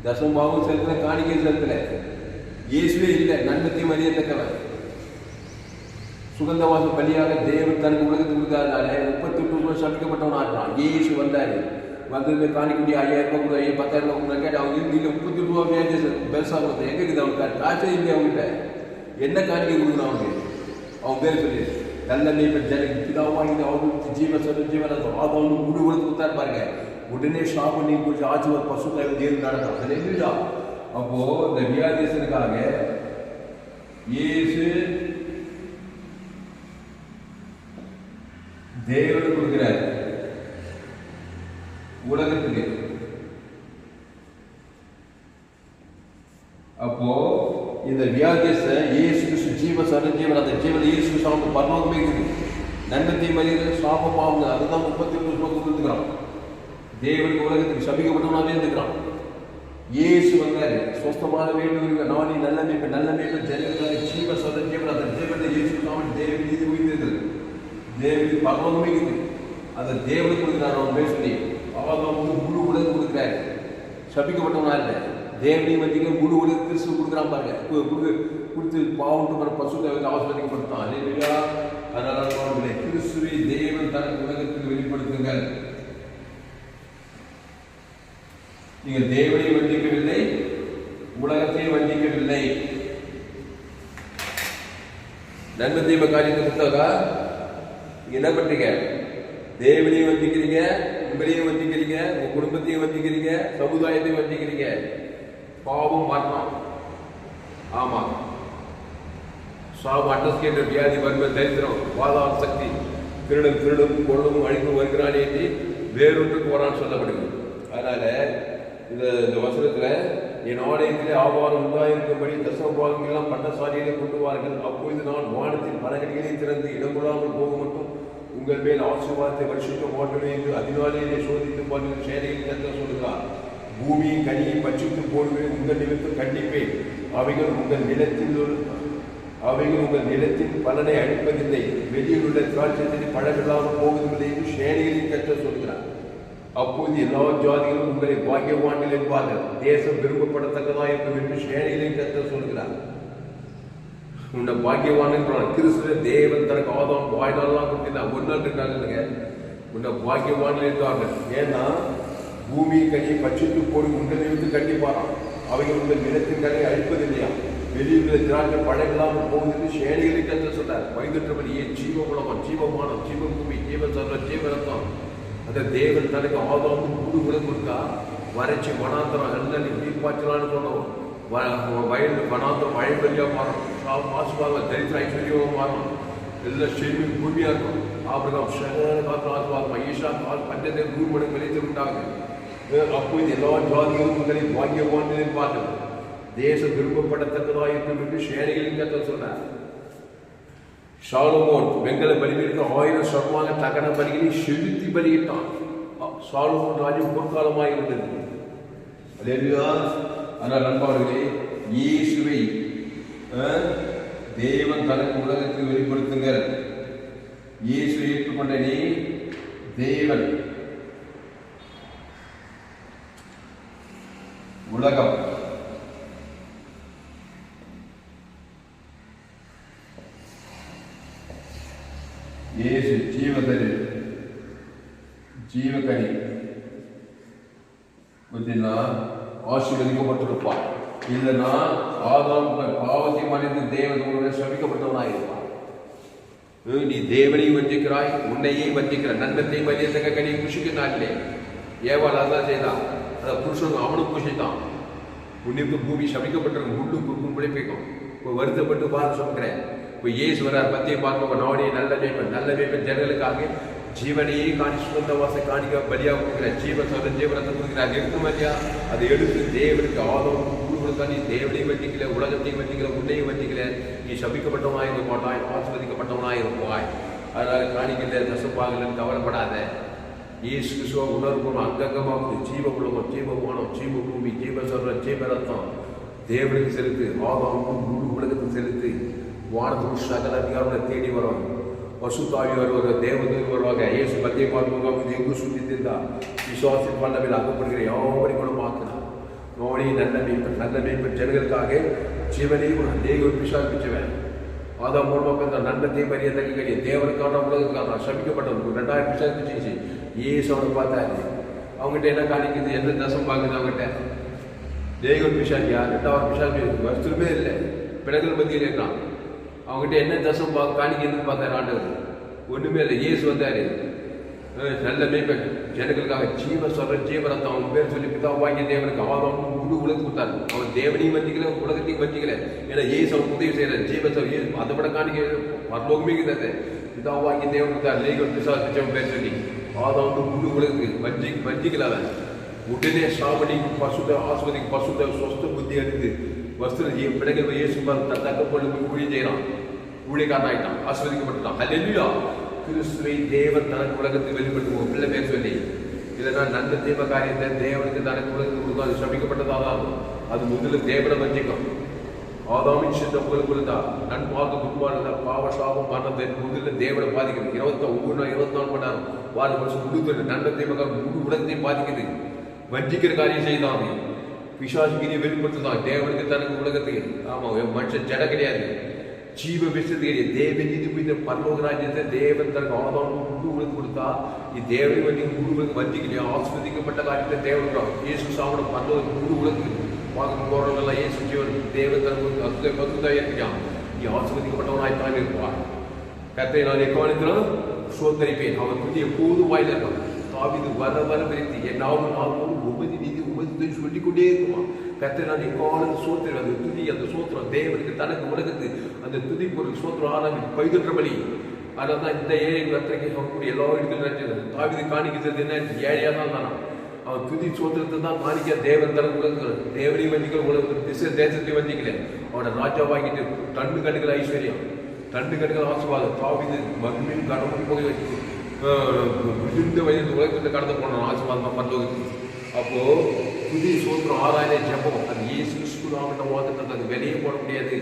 [SPEAKER 1] தசமபாகம் செலுத்தல, காணிக்கை செலுத்தல. இயேசுவே இல்லை, நன்மத்தையும் அறியத்தக்கவன். சுகந்தவாசம் பலியாக தேவன் தனக்கு உலகத்துக்கு கொடுத்தாருனால 38 வருஷம் சபிக்கப்பட்டவன் ஆடுறான். இயேசு வந்தாரு, வந்து காணிக்கூடிய 5000 ரூபாய் கொடு, 10,000 ரூபாய் கொடு கேட்டு அவங்க நீங்கள் 38 ரூபா பெருசாக கொடுத்தேன். எங்கே இருக்குது அவனுக்கு காசே இல்லை. அவங்ககிட்ட என்ன காணிக்கை கொடுக்கணும்? அவன் பேர் சொல்லி நல்ல ஜனக்கு பிதாவாங்க அவங்களுக்கு ஜீவன ஆதவனு முழு உலகத்துக்கு கொடுத்தாரு பாருங்க. உடனே ஷாபம் நீ குறிச்சு ஆட்சி ஒரு பசு தேவன் நடக்கும். அப்போ இந்த வியாதேசனுக்காக இயேசு தேவன் கொடுக்கிறார் உலகத்துக்கு. அப்போ இந்த வியாதியஸ்த இயேசு கிறிஸ்து ஜீவ சரஞ்சீவன், அந்த ஜீவன் இயேசு கிறிஸ்து பரலோகமே இருக்குது. நன்மத்தை மனிதர்கள் சாப பாவங்க, அதுதான் 31 ஸ்லோகம் இருந்துக்கிறான். தேவனுக்கு உலகத்துக்கு சபிக்கப்பட்டவனாவே இருந்துக்கிறான். இயேசு வந்தாரு, சொஸ்தமான வேண்டும் நானே நல்ல மேய்ப்பன் ஜனங்களுக்காக ஜீவ சரஞ்சீவன், அந்த ஜீவனை இயேசு கிறிஸ்து தேவன் நீதி உயிர்த்தது. தேவனுக்கு பரலோகமே இருக்குது. அந்த தேவனுக்கு கொடுக்கிறார். அவன் பேர் சொல்லி அவன் முழு உலகம் கொடுக்கிறாரு. சபிக்கப்பட்டவனா இல்லை, தேவனையும் வச்சுக்க முழு உலகம் கிறிஸ்து கொடுக்குறான் பாருங்க. கொடுத்து பாவம் பசுத்தை ஆஸ்வதிக்கப்படுத்தான். அதனால கிறிஸ்துவை தேவன் தனக்கு உலகத்துக்கு வெளிப்படுத்துங்கள். நீங்கள் தேவனை வஞ்சிக்கவில்லை, உலகத்தை வஞ்சிக்கவில்லை. நன்மை தீப காரியத்தை கொடுத்தாக்கா என்ன பண்றீங்க? தேவனையும் வஞ்சிக்கிறீங்க, உங்களையும் வஞ்சிக்கிறீங்க, உங்க குடும்பத்தையும் வஞ்சிக்கிறீங்க, சமுதாயத்தையும் வஞ்சிக்கிறீங்க. பாவம் மரணம். ஆமா, சாவு அண்டஸ்கேட்ட வியாதி, வறுமை, தரித்திரம், பாதாள சக்தி, திருடும் கொள்ளவும் அழிக்கும் வருகிறான் என்று வேறொன்றுக்கு வரான்னு சொல்லப்படுது. அதனால இந்த வசனத்துல என் ஆலயத்திலே ஆவாரம் உண்டாயிருக்கும்படி தசமபாகங்கள்லாம் பண்டசாலையிலே கொண்டு வார்கள். அப்பொழுது நான் வானத்தின் பலகடிகளை திறந்து இடங்கொள்ளாமல் போக மட்டும் உங்கள் மேல் ஆசீர்வாதத்தை வருஷிக்க மாட்டேன் என்று அதினாலே சோதித்து பார்த்து சேனையில் கர்த்தர் சொல்லுகிறார். பூமியின் கனியை பட்சித்து போடுவேன், உங்கள் நிலத்தில் கண்டிப்பேன். அவைகள் உங்கள் நிலத்தின் பலனை அளிப்பதில்லை. வெளியில் உள்ள திராட்சை பழமில்லாமல் போவதில்லை என்று சேனைகளின் கர்த்தர் சொல்கிறார். அப்போது எல்லா ஜாதிகளும் உங்களை பாக்கியவான்கள் என்பார்கள். தேசம் விரும்பப்படத்தக்கதா இருக்கும் என்று சேனைகளின் கர்த்தர் சொல்கிறார். உன்னை பாக்கியவான் கிறிஸ்துவ தேவன் தனக்கு ஆதாம் வாய்நாள்லாம் கொடுத்திருந்தாங்க. ஒரு நாள் இருக்காங்க, உன்னை பாக்கியவான்கள் இருந்தார்கள். ஏன்னா பூமி கனியை பட்சித்து போடு உங்களை வந்து கண்டிப்பாராம். அவைகள் உங்கள் நிலத்தின் கனியை அழிப்பதில்லையா, வெளியில் திராட்சை பழமில்லாமல் போகுது சேனைகளை கற்று சொன்னார். வைகுற்றபடியே ஜீவகுலமம், ஜீவமானம், ஜீவபூமி, ஜீவசர்வம், ஜீவரத்தம். அந்த தேவன் தனக்கு ஆதாம் முழு உலகம் கொடுத்தா வறட்சி வனாந்தரம் எல்லாம் நீ நீர்ப்பாய்ச்சலான்னு சொன்னோம். வயல் வனாந்தரம் வயல்வெளியா மாறும், ஆசுவாதம் தரித்திர ஐஸ்வர்யமாக மாறும், எல்லாம் செல்வி பூமியா இருக்கும். ஆபிரகாம் காத்து ஆசுவாதம், ஈஷா பஞ்சத்தை 100 மடங்கு விளைத்து விட்டாங்க. அப்போது எல்லா ஜாதிகளும் உங்களை பாக்கியவான்கள் என்பார்கள். தேசம் விரும்பப்படத்தக்கதா இருக்கும் என்று சேனைகளின் கர்த்தர் சொன்னார். சாலமோன் வெங்கல பலியிற்கு 1000 சர்வாங்க தகன பலிகளை செலுத்தி பலியிட்டான். சாலமோன் ராஜ்யம் பொற்காலமாக இருந்தது. ஆனால் நண்பர்களே, இயேசுவை தேவன் தனக்கு உலகத்தில் வெளிப்படுத்துங்கள். இயேசுவை ஏற்றுக்கொண்ட நீ தேவன், உலகம், இயேசு ஜீவகனி புத்தினா ஆசீர்வதிக்கப்பட்டிருப்பான். இல்லைன்னா ஆதாம் பாவத்தை மனித தேவன் சபிக்கப்பட்டவனாயிருப்பான். நீ தேவனை வஞ்சிக்கிறாய், உன்னையே வஞ்சிக்கிற. நன்மத்தை மதியத்தக்க கனி புஷிக்க நாட்டிலே ஏவாள் அதான் செய்தான். அதை புருஷன் அவனும் புஷித்தான். உன்னைக்கு பூமி சபிக்கப்பட்டிருக்கும், முள்ளு குறுக்கும் பிழைப்பிக்கும். இப்போ வருத்தப்பட்டு பார்த்து சொல்கிறேன். இப்போ இயேசு வரார், பத்தியை பார்க்க நாடே நல்ல மேய்ப்பன் ஜனங்களுக்காக ஜீவனையே காணி சுகந்த வாச காணிக்க பலியாக கொடுக்குற ஜீவரத்தை கொடுக்குறாரு. இருக்கும் இல்லையா, அதை எடுத்து தேவனுக்கு ஆதரவு கொடுத்தா நீ தேவனையும் வஞ்சிக்கல, உலகத்தையும் வஞ்சிக்கல, உன்னையும் வஞ்சிக்கல. நீ சபிக்கப்பட்டவனாக இருக்க மாட்டாய், ஆசீர்வதிக்கப்பட்டவனாக இருப்பாய். அதனால காணிக்கல தசப்பாகலன்னு கவலைப்படாத. இயேசு கிறிஸ்துவ உணர்வு அங்கங்கமாகுது. ஜீவ உலகம், ஜீவமானம், ஜீவ பூமி, ஜீவசர்வம், ஜீவரத்தம் தேவனுக்கு செலுத்து. ஆதாம் முழு உலகத்துக்கு செலுத்து. வானத்துக்கு சகல அதிகாரங்களை தேடி வருவாங்க. பசுத்தாவி வருவாங்க, தேவதூர் வருவாங்க. இயேசு பத்தியை பார்க்க எங்கு சுற்றித்திருந்தா விசுவாசம் பண்ணவில் அகப்படுகிற யாவரை குணமாக்கினார். நோடி நல்ல மேய்ப்பன் ஜனங்களுக்காக ஜீவனை தேவ பிசாபிச்சவன். ஆதாம் மூலமாக நன்மத்தை மரியத்தக்க கடிய தேவனுக்கான உலகத்துக்கான சபிக்கப்பட்டவங்க 2000 பிசாபிச்சு இயேசு அவனை பார்த்தாரு. அவங்ககிட்ட என்ன காணிக்குது, எந்த தசம் பார்க்குது அவங்ககிட்ட? தேவ பிசாபியா 2000 பிசாபி வஸ்துமே இல்லை, பிறகு மத்தியில் இருக்கான். அவங்ககிட்ட என்ன தசம் காணிக்கிறதுன்னு பார்த்தாரு ஆண்டவர். ஒன்றுமே இல்லை. இயேசு வந்தார், நல்ல மேய்ப்பன் ஜனங்களுக்காக ஜீவரத்தம் அவன் பேர் சொல்லி பிதா வாங்கிய தேவனுக்கு ஆதாம் முழு உலகம் கொடுத்தாரு. அவன் தேவனையும் வஞ்சிக்கல, உலகத்தையும் வஞ்சிக்கல. ஏன்னா இயேசு அவன் உதவி செய்யற ஜீவசம் அதை விட காணிக்க பரலோகமே கிடையாது. பிதாவாகி தேவனுக்கு அநேகம் பிசாசம் பேர் சொல்லி ஆதாம் முழு உலகுக்கு வஞ்சிக்கல உடனே சாவடி பசுத ஆஸ்வதிக்கு பசுத சொஸ்த புத்தி அறிந்து வஸ்திரம் பிள்ளைகள் இயேசு தக்க பொழுது ஊழிய செய்யறான், ஊழியக்காரன் ஆயிட்டான், ஆஸ்வதிக்கப்பட்டுட்டான். அல்லேலூயா. கிறிஸ்துவை தேவன் தனக்கு உலகத்தை வெளிப்படுத்துவோம் பிள்ளை பேர் சொல்லி இல்லைன்னா நல்ல தீப காரியத்தை தேவனுக்கு தனக்கு உலகத்துக்கு கொடுக்கும். அது சபிக்கப்பட்டதாதான். அது முதல்ல தேவனை வஞ்சிக்கும். ஆதாமின் சித்தம் உங்களுக்கு நண்பாக துன்பான பாவ சாபம் மரணத்தை முதல்ல தேவனை பாதிக்குது. 24 மணி நேரம் வார வருஷம் முழுக்க நல்ல தீப முழு உலகத்தையும் பாதிக்குது. வஞ்சிக்கிற காரியம் செய்தான். பிசாசுகிரியை வெளிப்படுத்துதான் தேவனுக்கு தனக்கு உலகத்துக்கு. ஆமா, மனுஷன் ஜட கிடையாது, ஜீவ விஷயத்து கிடையாது. தேவன் இது இந்த பரலோக ராஜ்யத்தை தேவன் தனக்கு ஆதாம் முழு உலகம் கொடுத்தா தேவனை வந்து முழு உலகம் வஞ்சிக்கலையா ஆஸ்வதிக்கப்பட்ட காரியத்தை தேவன் இயேசு சாப்பிட பரலோக முழு உலகத்துக்கு பார்க்க போறவங்கெல்லாம் இயேசு ஜீவன் தேவன் தனக்கு பசுதான் இருக்கான். நீ ஆஸ்வதிக்கப்பட்டவனாய்த்தான் இருப்பான். கர்த்தரை நான் எக்காலத்திலும் சோதரிப்பேன். அவன் துதி எப்போதும் வாயில இருப்பான். தாவீது வர விரித்து என் நாவும் உமது நீதி உமது சொல்லிக்கொண்டே இருக்குமா. கர்த்தரை நான் எக்காலத்தில் சோத்திரம். அந்த துதி அந்த சோத்திரம் தேவனுக்கு தனக்கு உலகத்து அந்த துதி பொருள் சோத்திரம் ஆனாலும் பைதற்ற வழி. அதனால தான் இந்த ஏழை கர்த்தரைக்கு அவனுடைய எல்லா இடங்களும் தாவீது காணிக்கிறது என்ன ஏழையா தான் தானா. அவன் துதி சோத்திரத்தை தான் காணிக்க தேவன் தனக்கு உலகங்கள் தேவனையும் வஞ்சிக்கல உலகத்தில் திசை தேசத்தையும் வஞ்சிக்கல. அவனை ராஜாவாகிட்டு தண்டு கட்டுகள் ஐஸ்வர்யம் தண்டு கட்டுகள் ஆசீர்வாதம் தாவீது மகிமையும் கடவுள் போய் வச்சு மிகுந்த வயது உலகத்தில் கடந்து போனான் ஆசீர்வாதமாக பரலோகத்துக்கு. அப்போ துதி சோத்திரம் ஆராயணை ஜெபம் அது இயேசு கிறிஸ்து நாமத்தை வாக்குறது அது வெளியே போட முடியாது.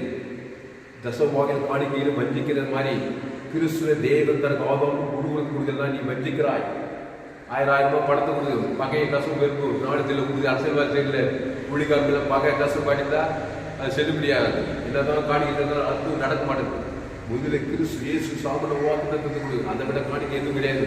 [SPEAKER 1] தசவாகில் காணிக்கையில் வஞ்சிக்கிறது மாதிரி கிறிஸ்துவ தேவன் தனக்கு ஆதாம் குடும்பத்துக்கு கொடுக்கலாம். நீ வஞ்சிக்கிறாய். 1000 ரூபாய் பணத்தை கொடுக்குது பகையை கசம் வெறுப்பு நாடத்தில் கொடுக்குது. அரசியல்வாதி சைடில் புள்ளிக்காரங்கள பகை கசம் படித்தா அது செல்லுபடியாது. என்னதான் காணிக்கிறது அது நடக்க மாட்டேங்குது. முதல்ல கிறிஸ்து இயேசு சாப்பிட வாக்குறது கொடு. அதை விட காணிக்கை எதுவும் கிடையாது.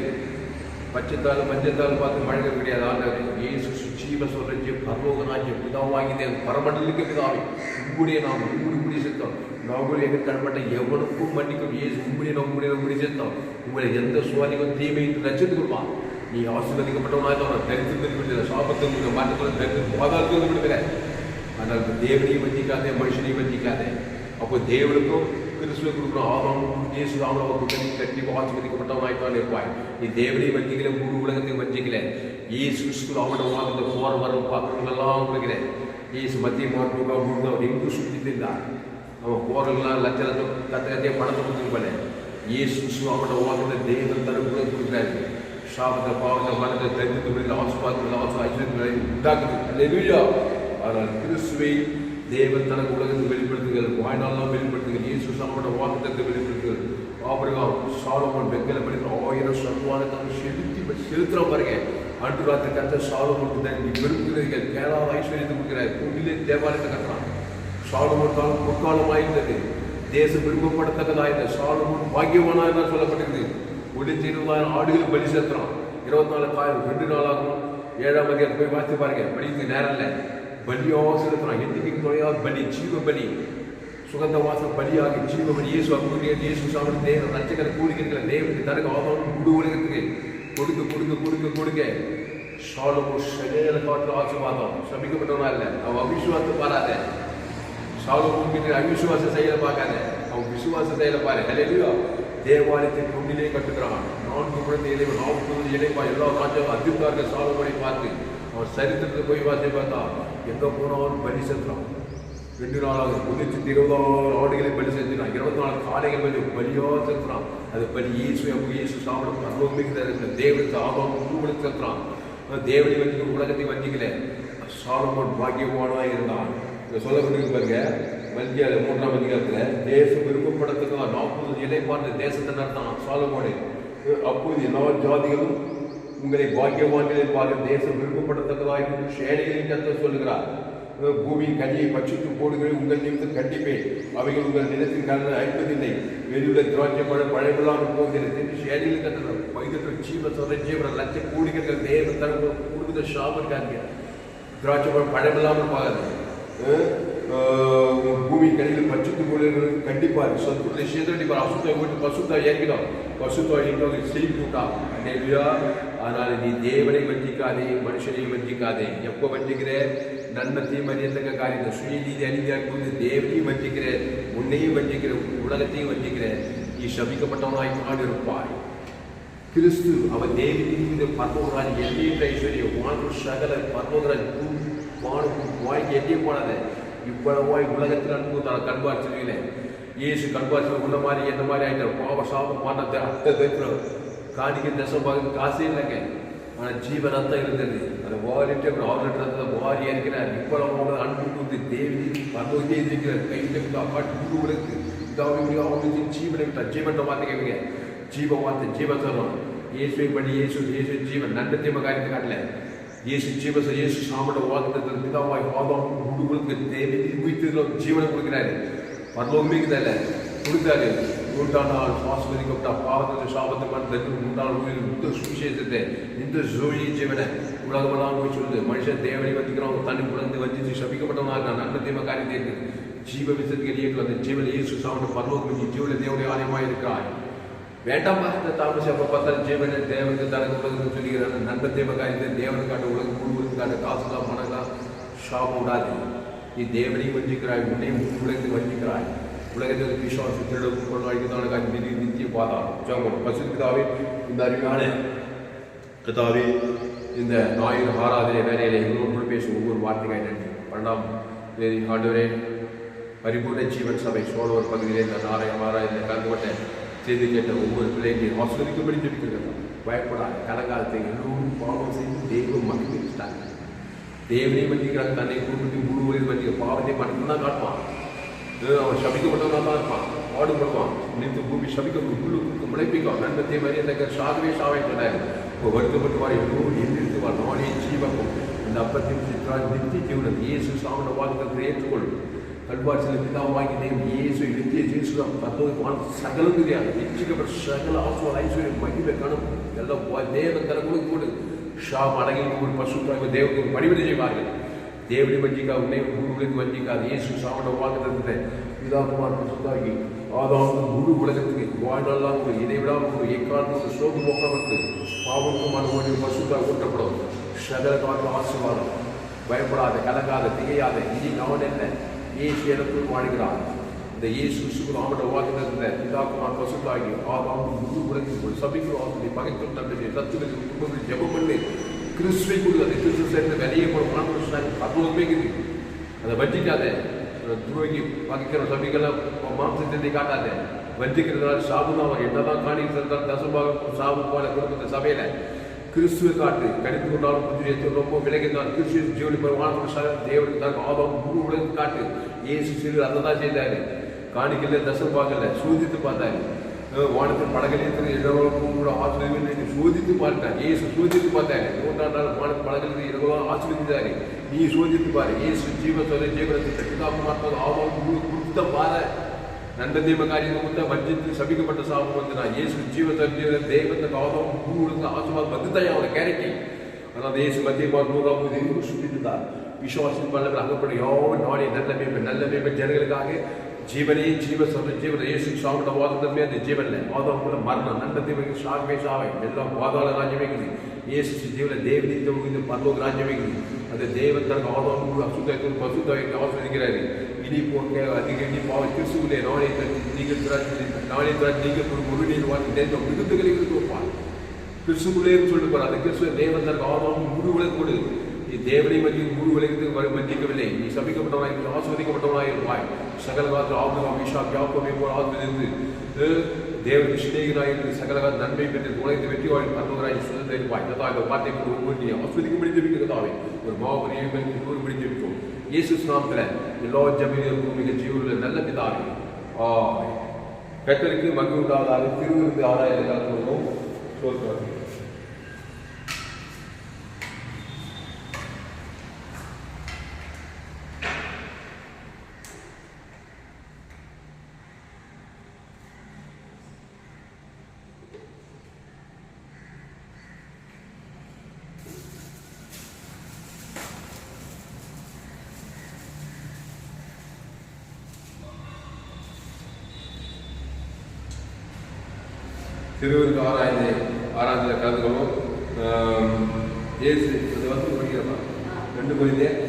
[SPEAKER 1] பச்சைத்தாள் மஞ்சத்தாள் பார்த்து மழை கிடையாது. ஆண்டவர் இயேசு ஜீவ சொல்ற பரலோக ராஜ்யம் பிதாவாகிதே பரமண்டலுக்கு பிதாவை உங்களுடைய நாம் உங்களுடைய சித்தம் நாங்களும் எங்கள் கண்பட்ட எவனுக்கும் மன்னிக்கும். இயேசு உங்களுடைய சித்தம் உங்களை எந்த சுவாதிக்கும் தீமையும் லட்சத்துக்குமா. நீ ஆசீர்வதிக்கப்பட்டவனாக தரித்திருக்கிற சாபத்தை மாற்றத்தோடு தரித்து பாதாளத்தில் விடுகிற. ஆனால் தேவனையும் வஞ்சிக்காதே மனுஷனையும் வஞ்சிக்காதே. அப்போ தேவனுக்கும் கிறிஸ்துவ கொடுக்கணும். ஆதாம் இயேசு ராமனை கூட்டணி கட்டி ஆசீர்வதிக்கப்பட்டவனாய்த்தான் இருப்பாய். நீ தேவனையும் வஞ்சிக்கல முழு உலகத்தையும் வஞ்சிக்கல. இயேசு கிறிஸ்து அவனோட வாங்க போற வரும் பார்க்கறவங்கெல்லாம் கொடுக்கிறேன். இயேசு மத்திய மாட்டுக்கா முழுது அவர் எங்கும் சுற்றி இருந்தார். அவன் போறவங்களாம் லட்ச லட்சம் கத்தையே பணத்தை கொடுத்துருப்பானே. இயேசு கிறிஸ்து அவனோட வாங்க தேவன் தரப்புல கொடுக்குறாரு. சாபத்தை பாவத்தை மனத்தை தெரிந்து ஆசீர்வாதங்களை ஐஸ்வர்யங்களை உண்டாக்குது. ஆனால் கிறிஸ்துவை தேவன் தனக்கு உலகத்தை வெளிப்படுத்துகள் வாழ்நாளெல்லாம் வெளிப்படுத்துகள். இயேசு சாமோட வாக்குத்தத்தை வெளிப்படுத்துகள். ஆபிரகாம் சாலமோன் வெங்கல படிக்கிற 1000 சர்வானத்தை செலுத்துற பாருங்க. அன்று ராத்திரி கத்த சாலமோனுக்கு தான் நீ விரும்புகிறீர்கள் கேளாத ஐஸ்வர்யத்தை கொடுக்கிறார். கோவிலே தேவாலயத்தை கட்டுறான். சாலமோன் காலம் பொற்காலமாயிருந்தது. தேசம் விரும்பப்படத்தக்கதாயிருந்த சாலமோன் பாக்கியவானா என்ன சொல்லப்பட்டிருக்குது. 120,000 ஆடுகள் பலி செலுத்துறான். 24,000 2 நாளாகும். 7ஆம் அதிகாரத்தை போய் பார்த்து பாருங்க. படிக்க நேரம் இல்லை. பலியாக செலுத்துறான். எண்ணிக்கை தொலையாக பலி ஜீவ பலி சுகந்த வாசம் பலியாகி ஜீவ பலி. இயேசு அங்குரிய இயேசு சாமி தேவன் ரட்சகரை கூடுகிற தேவனுக்கு தனக்கு ஆதாரம் முழு உலகத்துக்கு கொடுக்க சாலமோ சகல காற்று ஆசீர்வாதம் சபிக்கப்பட்டவனா இல்லை. அவன் அவிசுவாசத்தை பாராத. சாலமோ கிட்ட அவிசுவாச செயலை பார்க்காத. அவன் விசுவாச செயலை பாரு. ஹல்லேலூயா. தேவாலயத்தை பொன்னிலே கட்டுகிறான். 4 குழந்தைகளை 40 இளைப்பா எல்லா ராஜாவும் அதிர்ந்தார்கள் சாலமோனை பார்த்து. அவன் சரித்திரத்தை போய் வாசி பார்த்தா எங்கே போனாலும் பலி செலுத்துறான். 2 நாளாக 120,000 ஆடுகளை பலி செலுத்தினான். 24 காளைகள் பலி பலியாக செலுத்துறான். அது பலி இயேசு சாப்பிட பரலோகமிக்க தேவனுக்கு ஆதாம் முழு செலுத்துறான். தேவனை வஞ்சிக்க உலகத்தை வஞ்சிக்கல. சாலமோன் பாக்கியவானாக இருந்தான். சொல்லப்பட்டிருக்கு பாருங்க. மல்கியால 3ஆம் அதிகாரத்தில் தேசம் விருப்பப்படத்துக்காக 40 இலைப்பார்ந்த தேசத்தை நடத்தான் சாலமோனை. அப்போது எல்லா ஜாதிகளும் உங்களை பாக்கியவான்களை பார்க்க தேசம் விருப்பப்படத்தக்கதாக சேனைகளின் கத்த சொல்லுகிறார். பூமியின் கனியை பட்சித்து போடுகிறேன். உங்கள் நிமித்தம் கண்டிப்பேன். அவைகள் உங்கள் நிலத்தின் கலந்து அழிப்பதில்லை. வெளியுள்ள திராட்சை பழம் பழையமில்லாமல் போகிறது. சேனைகளின் கத்த பைதற்ற ஜீவ சொல்ற ஜீவன லட்சம் கூடுகிற தேவன் தரப்பு கொடுக்குற சாபம் திராட்சை பழம் பழையமில்லாமல் பார்க்காது. பூமி கடையில் பட்சித்து போடுகிறது கண்டிப்பார். சத்துருடைய சேதடிப்பார். அசுத்தம் போட்டு பசுத்தம் ஏற்கிறோம். பசுத்தம் எங்கே செய்து விட்டான். ஆனால் நீ தேவனை வஞ்சிக்காதே மனுஷனை வஞ்சிக்காதே. எப்போ வஞ்சிக்கிற நன்மத்தையும் அறியத்தக்க காரியத்தை சுயநீதி அநீதியாக தேவனையும் வஞ்சிக்கிற உன்னையும் வஞ்சிக்கிற உலகத்தையும் வஞ்சிக்கிற. நீ சபிக்கப்பட்டவனாய் தான் இருப்பாய். கிறிஸ்து அவன் தேவனுடைய பரலோகராஜ் எல்லையற்ற ஐஸ்வர்யம் வானும் சகல பரலோகராஜ் வாய்க்கு எல்லையே போனது இவ்வளவாய் உலகத்தில் அனுபவத்தான கண்பார் சொல்லுவீங்க. இயேசு கண்பார் உள்ள மாதிரி என்ன மாதிரி ஆகிட்டார். பாவ சாபம் மாற்றத்தை அர்த்தம் காணிக்க தசமாக காசே இல்லைங்க. ஆனால் ஜீவன் அர்த்தம் இருந்தது. அந்த வாரிட்டு ஆர்டர் வாரி இருக்கிறார். இவ்வளவு அன்பு கொடுத்து தேவி பரலோகத்தை இருக்கிறார். கையில் அப்பாட்டு உலகு அவனுக்கு ஜீவனை விட்டார். ஜீவன் வார்த்தை கேட்குங்க. ஜீவ வார்த்தை ஜீவ சொல்லணும். இயேசுவை பண்ணி இயேசு ஜீவன் நன்மை தீமை காரியத்தை காட்டல. இயேசு ஜீவ இயேசு சாமட வார்த்தை பிதாவாய் ஆதாம் உங்களுக்கு தேவை உயிர்த்ததில் ஜீவனை கொடுக்கிறாரு. பரலோகமே இல்லை கொடுத்தாரு. 100 நாள் ஆஸ்வதிக்கப்பட்ட பாவத்தை சாபத்தை மனதிற்கு 3 நாள் இந்த சுவிசேஷத்தை இந்த ஜோழி ஜீவனை உலகமெல்லாம் போய் சொல்லுது. மனுஷன் தேவனை வச்சுக்கிறவங்க தண்ணி குழந்தை வச்சு சபிக்கப்பட்டவனாக நான் நன்மை தீமை காரியத்தை இருக்கு. ஜீவ விஷயத்துக்கு எளியட்டு அந்த ஜீவன் இயேசு சாமட பரலோகம் ஜீவன தேவனுடைய ஆலயமாக இருக்கிறாய். வேண்டாமா இந்த தாமசி அப்போ பார்த்தாலும் ஜீவனை தேவனுக்கு தனக்கு உலகத்துக்கு சொல்லிக்கிறாங்க. நன்மை தீமை காரியத்தை தேவனுக்கான உலகம் முழுவதுக்கான காசுலாம் பணங்களாம் ஷாப் விடாது. நீ தேவனையும் வஞ்சிக்கிறாய். உன்னையும் உலகத்துக்கு வஞ்சிக்கிறாய். உலகத்தில் விசுவாசத்தில் கொள்வாய்க்குதான நித்திய பாதாளம் ஜோம் பசுதாவே இந்த அறிவான கதாவே இந்த ஞாயிறு ஆராதனை வேலையில எங்களோடு பேசும் ஒவ்வொரு வார்த்தைக்காய் நன்றி. 12ஆம் ஆண்டவரே பரிபூர்ண ஜீவன் சபை சோழவர் பகுதியிலே இந்த ஆராதனை கலந்துகொண்ட செய்து கேட்ட ஒவ்வொரு பிள்ளைகளையும் ஆஸ்வதிக்கும்படி ஜெபிக்கிறது. பயப்படாது கலங்காலத்தை எல்லோரும் பாவம் செய்து தெய்வம் மகிழ்ச்சிட்டாங்க. தேவனை மன்னிக்கிறாங்க. தன்னை குடும்பத்தையும் முழுவதும் மன்னிக்க பாவத்தை மட்டும்தான் காட்டுவான். அவன் சபிக்கப்பட்டவனாக தான் இருப்பான். பாடுபடுவான். நின்று பூமி சபிக்க புல்லுக்கு முளைப்பிக்கும். நன்மத்தை மரியாதை சாகவே சாவை சொன்னார். வருத்தப்பட்டுவார். எல்லோரும் எந்திருத்துவார். நானே ஜீவக்கும் அந்த அப்பத்தின் சித்ரான் நித்திய ஜீவனம் இயேசு சாமன வாக்குகளை ஏற்றுக்கொள்ளும். கல்வார் சில பிதாவை வாங்கி தெய்வம் இயேசு நித்திய ஜீசு பத்தோது சகலம் தெரியாது. நிச்சயிக்கப்பட்ட சகல ஆசுவார் ஐஸ்வர்யம் மகிமை காணும். எல்லாம் தேவன் தனக்கு கூட ஷாம் அடங்கில் ஒரு பசுத்தாய்வு தேவனுக்கு பணிவிடை செய்வார்கள். தேவனை வஞ்சிக்கா உன்னை முழுவதுக்கு வஞ்சிக்காது. இயேசு சாமன வாக்குறத பிதாகுமார் பசுத்தாகி ஆதாம் முழு உலகத்துக்கு வாழ்நாளாக ஒரு இடைவிடாமல் ஒரு எக்காலத்துக்கு சோகு போக்கப்பட்டு பாவனுக்கும் அனுமதி பசுத்தாக ஊட்டப்படும். சகல காலத்தில் ஆசீர்வாதம். பயப்படாத கலங்காத திகையாத இனி நான் என்ன இயேசு எனக்குள் வாழ்கிறார். இந்த இயேசு சுகுமாரோட வாக்குறத பிதாகுமார் பசுத்தாகி ஆதாம் முழு உலகத்துக்கு சபிக்கு பகைத்து தன்னுடைய தத்துவத்தில் ஜெபம் பண்ணி கிறிஸ்துவை கொடுத்து அந்த கிறிஸ்து சேர்ந்து வெளியே போட பரலோகமே இருக்குது. அதை வஞ்சிக்காத. துரோகி பகைக்கிற சபைகளை மாம்சத்தை காட்டாத. வஞ்சிக்கிறதுனால சாபு தான் வரும். என்னதான் காணி இருந்தாலும் தசமாக சாபு போல குடும்பத்தை சபையில கிறிஸ்துவை காட்டு. கணித்து கொண்டாலும் புதிய ரொம்ப விலகினார். கிறிஸ்துவ ஜீவனி வாழ்க்கை தேவனுக்கு தான் ஆதாம் முழு உலகம் காட்டு. இயேசு சிறு அதை தான் செய்தாரு. காணிக்கல தசம் பார்க்கல சோதித்து பார்த்தாரு. வானத்தில் படகலியத்தில் இரவோட ஆசிரியர்கள் சோதித்து பார்த்தார். இயேசு சோதித்து பார்த்தாரு. 3ஆம் நாள் வானத்தில் படகலியத்தில் இரவோ ஆசிரியத்தாரு. நீ சோதித்து பாரு. இயேசு ஜீவத்தோட ஜீவனத்தை பிதாகுமார் ஆதாம் முழு கொடுத்த பாரு. நன்மை தீமை காரியத்தை கொடுத்தா வஞ்சித்து சபிக்கப்பட்ட சாபம் வந்துனா இயேசு ஜீவத்தை தெய்வத்தை ஆதாம் முழு ஆசீர்வாதம் வந்துதான் அவனை கேரக்டி. ஆனால் இயேசு மத்திய 100ஆம் சுற்றிருந்தார். விசுவாசம் பண்ண அகப்பட யாவும் நாளே நல்ல மேம்பை ஜனங்களுக்காக ஜீவனே ஜீவன இயேசு சாப்பிட்ட வாதமே அந்த ஜீவன்ல வாதம் கூட மரணம் நன்மை சாகவே சாவை எல்லாம் பாதாள ராஜ்யமேக்குது. இயேசு ஜீவன தேவனீத்த பரலோக ராஜ்யமேக்குது. அந்த தேவன் தனக்கு ஆதாம் அசுத்தத்தை பசுத்தாவை ஆஸ்வதிக்கிறாரு. இனி போங்க அதிக இனி பாவ கிறிஸ்துவிலே நாளே நீங்கள் ஒரு நீர் வாங்கி விருந்துகளை வைப்பார். கிறிஸ்துக்குள்ளே சொல்லிட்டு போறார். அந்த கிறிஸ்துவ தேவன் தனக்கு ஆதாம் முழு உலகம் கொடு. நீ தேவனை மத்தி முழு உலகத்துக்கு வஞ்சிக்கவில்லை. நீ சபிக்கப்பட்டவனாய் ஆஸ்வதிக்கப்பட்டவனாய் இருப்பாய். சகல காலத்தில் ஆபிரகாம் ஈசாக் யாக்கோபை போல ஆஸ்வதித்து தேவனுக்கு சிநேகிதனாயிருந்து சகல கால நன்மை பெற்று உலகத்தை வெற்றி வாழ் பரலோகராய் சுதந்திர இருப்பாய். கதா இந்த வார்த்தை ஒவ்வொரு நீ ஆஸ்வதிக்கும்படி ஜெபிக்கிறதாவே ஒரு மாபெரிய ஒவ்வொருபடி ஜெபிக்கும். இயேசு நாமத்தில் எல்லா ஜெபங்களுக்கும் மிக ஜீவனுள்ள நல்ல பிதாவே கர்த்தருக்கு மகிமை உண்டாவதாக. திருவிருந்து ஆராய்ச்சி கலந்து கொள்வோம். சோதனை திருவிருந்து ஆராய்ச்சியில் கலந்துக்கணும். ஏசு அது வந்து படிக்கிறப்பா 2 Corinthians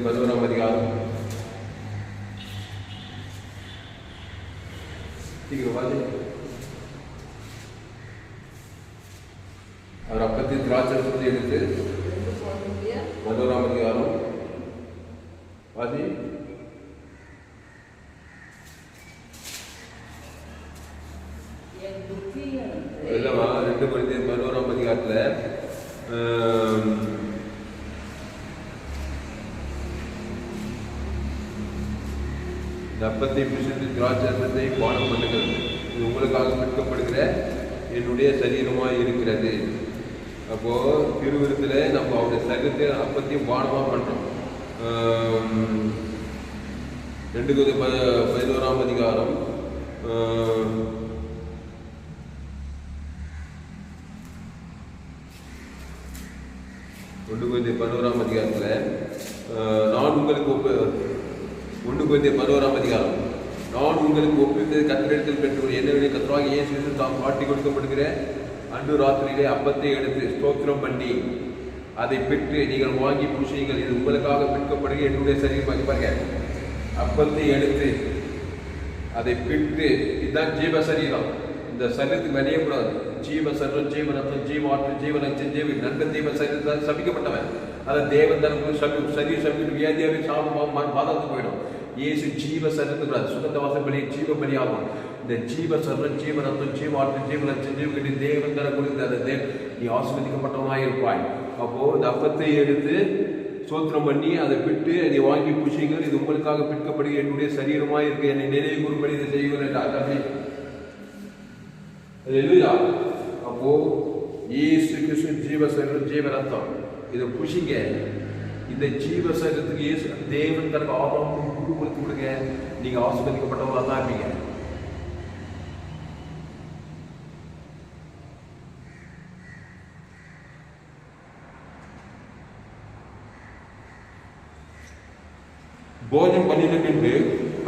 [SPEAKER 1] 11ஆம் அதிகாரம் சீக்கிரவாதி அவர் அப்பத்தி திராட்சரசத்தை எடுத்து 11ஆம் அதிகாரம் வாதி இல்லைம்மா 2 Corinthians 11ஆம் அதிகாரத்தில் அப்பத்தை புசித்து திராட்சரசத்தை பானம் பண்ணுங்கள், இது உங்களுக்காக விற்கப்படுகிற என்னுடைய சரீரமாக இருக்கிறது. அப்போது திருவிருத்தில் நம்ம அவருடைய சரீரத்தை அப்பத்தையும் பானமாக பண்ணுறோம். 2 Corinthians 11ஆம் அதிகாரம் 1 Corinthians 11ஆம் அதிகாரத்தில் நான் உங்களுக்கு 1 Corinthians 11ஆம் அதிகாரம் நான் உங்களுக்கு ஒப்பித்தது கர்த்தரிடத்தில் பெற்று என்னவெனில் கர்த்தராகிய இயேசு தாம் காட்டி கொடுக்கப்படுகிற அன்று ராத்திரியிலே அப்பத்தை எடுத்து ஸ்தோத்திரம் பண்ணி அதை பெற்று நீங்கள் வாங்கி புசியுங்கள், இது உங்களுக்காக விற்கப்படுகிற என்னுடைய சரீரமாக பாருங்க. அப்பத்தை எடுத்து அதை பெற்று, இதுதான் ஜீவ சரீரம். இந்த சரீரத்துக்கு விளையக்கூடாது. ஜீவ சரீரம், ஜீவனத்தம், ஜீவாற்று, ஜீவனச்சம், ஜீவ நண்பன் ஜீவ சரீரத்தால் சபிக்கப்பட்டவன். அதை தேவன் தனக்கு சரீரம் சபிக்கிட்டு வியாதியாவே சாபம் பாதத்துக்கு போயிடும். இயேசு ஜீவ சரீரத்துக்கு சுகந்த வாசம் பலி ஜீவ பலியாகும். இந்த ஜீவ சரீரம், ஜீவனத்தம், ஜீவாற்று, ஜீவனச்சம், ஜீவ தேவன் தனக்கு கொடுத்து அதை நீ ஆசீர்வதிக்கப்பட்டவனாக இருப்பாய். அப்போ இந்த அப்பத்தை எடுத்து சோத்திரம் பண்ணி அதை விட்டு அதை வாங்கி புசியுங்கள், இது உங்களுக்காக பிற்கப்படுகிற என்னுடைய சரீரமாக இருக்கு, என்னை நினைவு கூறும்படி இதை செய்யுங்கள். அப்போ இயேசு கிறிஸ்து ஜீவ சரீரம், ஜீவ ரத்தம், இதை புசிங்க. இந்த ஜீவ சரீரத்துக்கு இயேசு தேவன் தனக்கு ஆதாம் குரு கொடுத்து கொடுங்க, நீங்க ஆசீர்வதிக்கப்பட்டவங்களா தான் இருப்பீங்க. போஜனம் பண்ணின பின்பு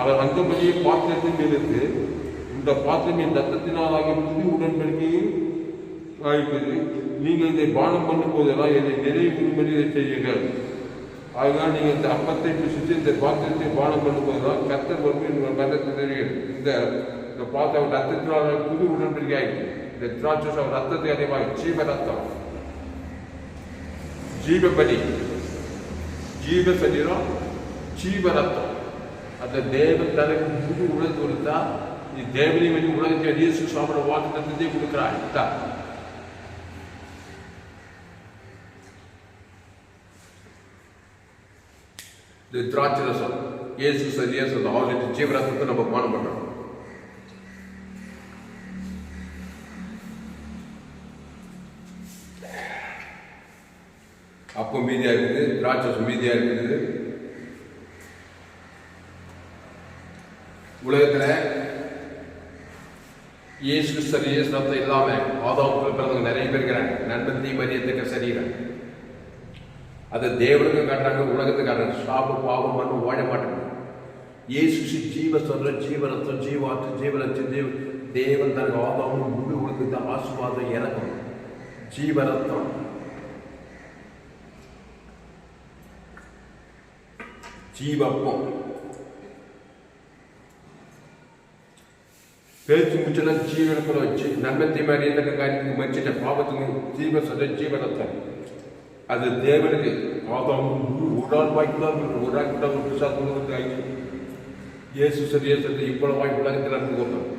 [SPEAKER 1] அவர் அந்த பலியை பாத்திரத்தின் எடுத்து, இந்த பாத்திரம் என் ரத்தத்தினால் ஆகிய புது உடன்படிக்கையும் ஆகிப்பது, நீங்கள் இதை பானம் பண்ணும் போதெல்லாம் என்னை நிறைவு கூறும்படி இதை செய்யுங்கள். ஆகினால் நீங்கள் இந்த அப்பத்தை புசித்து இந்த பாத்திரத்தை பானம் பண்ணும் போதெல்லாம் கர்த்தர் பொறுப்பு மதத்தை தெரியும். இந்த பாத்திரம் ரத்தத்தினால் புது உடன்படிக்கை ஆகிட்டு, இந்த திராட்சை ரத்தத்தை அதிகமாக ஜீவ ரத்தம், ஜீவ பலி, ஜீவ சரீரம், ஜீவ ரத்தம். அந்த தேவன் தனக்கு புது உணர்வு கொடுத்தா, நீ தேவனை வந்து உலகத்தை இயேசு சாப்பிட வாக்கு தத்துவத்தை கொடுக்கிறாய். இந்த திராட்சை ரசம் இயேசு சரீரம் ஆல்ரெடி ஜீவ ரத்தத்தை நம்ம பானம் பண்றோம். அப்போ மீதியா இருக்குது, திராட்சை மீதியா இருக்குது. உலகத்துல இயேசு சரீரத்தை இல்லாம ஆதாமுக்கு பிறந்தவங்க நிறைய பேர் இருக்கிறாங்க. நண்பன் தீமரியத்துக்கு சரீரம் அதை தேவனுக்கு காட்டுறாங்க, உலகத்துக்கு காட்டுறாங்க. சாப பாவம் பண்ண வாழ மாட்டாங்க. இயேசு ஜீவ சொல்ற ஜீவனத்தம், ஜீவாற்று, ஜீவனத்தின் தேவன் தனக்கு ஆதாமும் முழு உலகத்தை ஆசீர்வாதம் இறக்கும். ஜீவரத்தம், ஜீவப்பம், பேச்சு முச்செல்லாம் ஜீவனத்தில் வச்சு நன்மத்தை மாதிரி எந்த காரியத்துக்கு மறிச்சிட்ட பாவத்துக்கு ஜீவ சொல்ற ஜீவனத்தை அது தேவனுக்கு ஆதாம் ஒரு ஆள் வாய்ப்புதான் ஒரு ஆள் கூட ஒரு பிசாசு ஆகி இயேசு சரீரத்தை இவ்வளவு வாய்ப்பு உலகத்தில் இருந்து கொடுத்தோம்.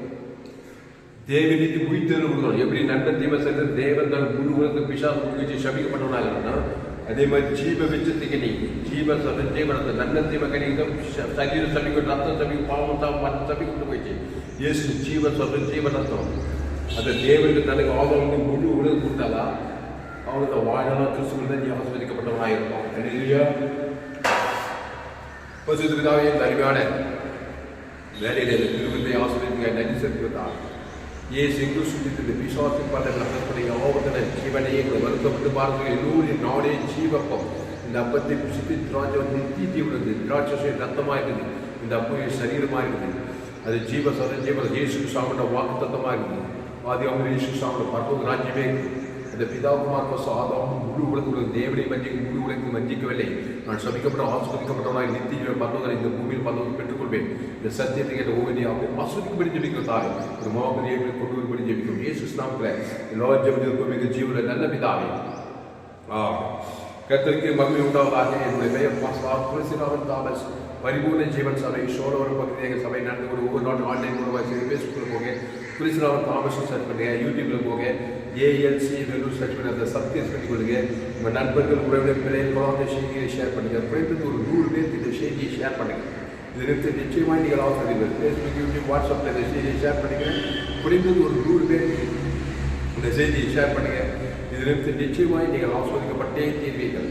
[SPEAKER 1] தேவனுக்கு உயிர்த்தெழு கொடுக்கணும். எப்படி நண்பன் தீவ சரீரம் தேவன் தான் முழு உலகத்துக்கு பிசாசு வச்சு சபிக்கப்பட்டவனாகிறனா, அதே மாதிரி ஜீவ விச்சத்துக்கு நீ ஜீவ சொல்ற ஜீவனத்தை நண்பன் தீவ கணிதம் சரீரம் சபிக்க ரத்தம் சபிக்க பாவம் தான் சபி கொண்டு போயிடுச்சு. இயேசு ஜீவ சொல்ற ஜீவனத்தம் அந்த தேவனுக்கு தனக்கு ஆதாம் முழு உலகம் கொடுத்தாலா அவனுக்கு வாழலாம் கிறிஸ்துவ நீ ஆசீர்வதிக்கப்பட்டவனாக இருப்பான். பசுதாவே அருமையான வேலையில திருவிழை ஆசிரியர்கள் நன்றி செலுத்துவதா இயேசு எங்கு சுற்றித்து விசுவாசி பதக்கூடிய ஆபத்தின ஜீவனையை வருத்தப்பட்டு பார்த்து எல்லோரின் நாடே ஜீவப்பம். இந்த அப்பத்தை புசித்து திராட்சை நித்தியத்தை உள்ளது. திராட்சை ரத்தமாக இருக்குது. இந்த அப்பைய சரீரமாக இருக்குது. அது ஜீவ சர ஜீவ இயேசு சாப்பிட வாக்கு தத்தமாக இருக்குது. ஆதி அவங்க இயேசு சாப்பிட பரலோக ராஜ்யமே இருக்குது. இந்த பிதாகுமார் ஆதாமும் முழு உலகம் தேவனை முழு உலகத்தில் வஞ்சிக்கவில்லை. நான் சபிக்கப்பட்ட ஆஸ்வதிக்கப்பட்டவனாய் நித்திய பரலோகத்தில் இந்த பூமியில் பரலோகம் பெற்றுக்கொள்வேன். இந்த சத்தியத்தை கேட்ட ஒவ்வொரு ஆஸ்வதிக்கப்படி ஜெபிக்கிறதாய் ஒரு மாபெரிய கொண்டு வரும்படி ஜெபிக்கும். இயேசு நாமத்தில் எல்லா ஜெபத்திற்கும் மிக ஜீவன நல்ல பிதாவே. கர்த்தருக்கு மகிமை உண்டாவதாக. என்னுடைய பெயர் துளசிராமன் தாமஸ். பரிபூர்ண ஜீவன் சபை சோழவரம் பகுதியாக சபை நடந்து ஒரு ஒவ்வொரு நாள் ஆன்லைன் மூலமாக சரி ஃபேஸ்புக்கில் போக துளசிராமன் தாமஸ் சர்ச் பண்ணுங்க. யூடியூப்ல போக ஏஎல்சி வெல்லூர் சர்ச் பண்ணி அதை சப்ஸ்கிரைப் பண்ணி கொள்ளுங்க. உங்கள் நண்பர்கள் உறவினர் பிள்ளைகள் குழந்தை செய்தியை ஷேர் பண்ணுங்க. குறைந்தது ஒரு 100 பேருக்கு இந்த செய்தியை ஷேர் பண்ணுங்க. இதற்கு நிச்சயமாக நீங்கள் ஆசிரியர்கள் ஃபேஸ்புக் யூடியூப் வாட்ஸ்அப்பில் இந்த செய்தியை ஷேர் பண்ணுங்க. குறைந்தது ஒரு 100 பேருக்கு இந்த செய்தியை ஷேர் பண்ணுங்க. இதிலிருந்து நிச்சயமாய் நீங்கள் ஆஸ்வதிக்கப்பட்டே தீர்வீர்கள்.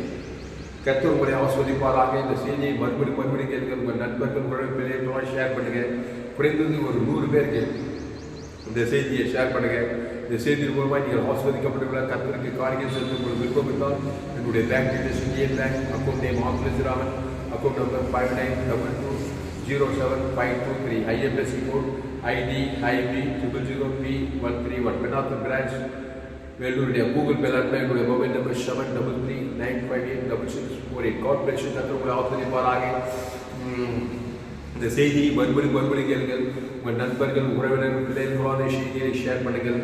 [SPEAKER 1] கர்த்தர் உங்களை ஆஸ்வதிப்பாராக. இந்த செய்தியை மறுபடி கேட்க உங்கள் நண்பர்கள் பிள்ளைகளோட ஷேர் பண்ணுங்க. குறைந்தது ஒரு 100 பேருக்கு இந்த செய்தியை ஷேர் பண்ணுங்க. இந்த செய்தியின் மூலமாக நீங்கள் ஆஸ்வதிக்கப்பட்டுள்ள கர்த்தருக்கு காரியம் செலுத்த உங்களுக்கு விருப்பம் இருந்தால் என்னுடைய bank details Indian bank account name Thulasiraman, account number 5922075223, IFSC code ID IB 000P131, பெனாத்தன் பிரான்ச் வேலூருடைய கூகுள் பே என்னுடைய mobile number 7339586648. God bless you. கர்த்தர் உங்களை ஆஸ்வதிப்பாராக. இந்த செய்தியை மறுபடி கேளுங்கள். உங்கள் நண்பர்கள் உறவினர்கள் பிள்ளைகளான செய்தியை ஷேர் பண்ணுங்கள்.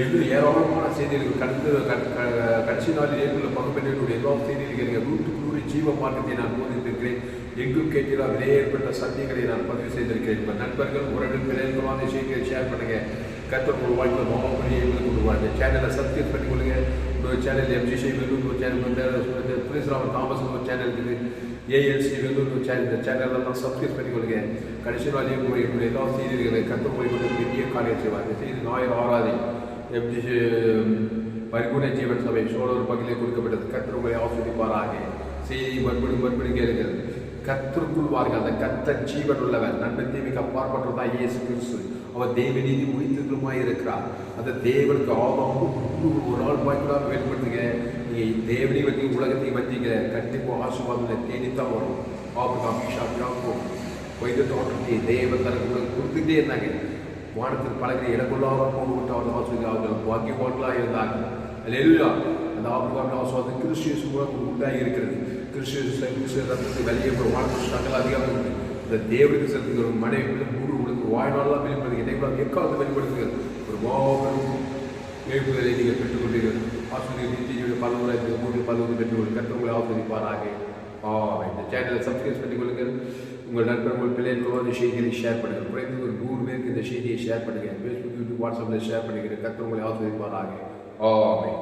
[SPEAKER 1] இன்னும் ஏராளமான செய்திகள் கடைசி நாளில் ஏற்குள்ள பங்குபெற்றனுடைய எல்லா செய்திகள் கேளுங்க. 100 ஜீவ மாற்றத்தை நான் போதித்திருக்கிறேன். எங்கும் கேட்கிறா விலை ஏற்பட்ட சத்தியங்களை நான் பதிவு செய்திருக்கிறேன். உங்கள் நண்பர்கள் உறவினர் பிள்ளைகளான செய்திகளை ஷேர் பண்ணுங்க. கர்த்தர் ஒரு வாழ்க்கை மாவட்டத்தை எங்களுக்கு கொடுவாங்க. சேனலை சப்ஸ்கிரைப் பண்ணி கொள்ளுங்க. இன்னொரு சேனல் MGC வெல்லூர் ஒரு சேனல், துளசிராமன் தாமஸ் ஒரு சேனல் இருக்குது, ALC வெல்லூர் ஒரு சேனல். இந்த சேனலெல்லாம் சப்ஸ்கிரைப் பண்ணி கொள்ளுங்க. கடைசி நாளையும் என்னுடைய எல்லா செய்திகளை கர்த்தர் மொழி கொண்டு பெரிய காரியம் செய்வார். இந்த செய்தி ஞாயிறு 6 MGC பரிபூர்ண ஜீவன் சபை சோழர் பகுதியிலே கொடுக்கப்பட்டது. கர்த்தர் உங்களை ஆஸ்வதிப்பாராக. செய்தி மறுபடி கேளுங்கள். கர்த்தருக்குள் வாருங்கள். அந்த கர்த்தர் ஜீவன் உள்ளவர். நன்மை தீமைக்கு அப்பாற்பட்டதா இயேசு கிறிஸ்து. அவர் தேவ நீதி உயிர்த்தெழுமாய் இருக்கிறார். அந்த தேவனுக்கு ஆதாமும் ஒரு நாள் வாய்ப்புதான் வெளிப்படுத்துங்க. நீங்கள் தேவனை வச்சு உலகத்தை வச்சிங்க. கண்டிப்பாக ஆசீர்வாதம் தேடித்தான் வரும். ஆபிரகாம், ஈசாக், யாக்கோபு வைத்த தோற்றத்தை தேவன் தனக்கு கொடுத்துட்டே இருந்தாங்க. வானத்தில் பழகிற இடக்குள்ளாக போகப்பட்ட அவர் ஆசிரியர் அவர்கள் வாக்கியவான்களாக இருந்தாங்க. அல்லேலூயா. அந்த ஆபிரகாம் ஆசீர்வாதம் கிறிஸ்து மூலம் உண்டாகி இருக்கிறது. கிறிஸ்து ரத்தத்தை வெளியே வானத்தில் சகல அதிகாரம் உண்டு. இந்த தேவனுக்கு செலுத்துகிற மனைவி முழு உலகம் வாழ்நாளெல்லாம் வெளிப்படுத்துங்க. இடைவெளி எக்காலத்தை வெளிப்படுத்துங்க. ஒரு மாபெரும் எழுப்புதலை நீங்கள் பெற்றுக்கொண்டீர்கள். ஆசிரியர் நித்திய பலமுறை பலமுறை பெற்றுக்கொண்டு கர்த்தர் உங்களை ஆஸ்வதிப்பாராக. இந்த சேனலை சப்ஸ்கிரைப் பண்ணிக் கொள்ளுங்கள். உங்கள் நண்பர்கள் பிள்ளைகளோட செய்தியை ஷேர் பண்ணுங்கள். குறைந்தது ஒரு 100 பேருக்கு இந்த செய்தியை ஷேர் பண்ணுங்கள். ஃபேஸ்புக் யூடியூப் வாட்ஸ்அப்பில் ஷேர் பண்ணிக்கிறேன். கர்த்தர் உங்களை ஆஸ்வதிப்பாராக. ஆமென்.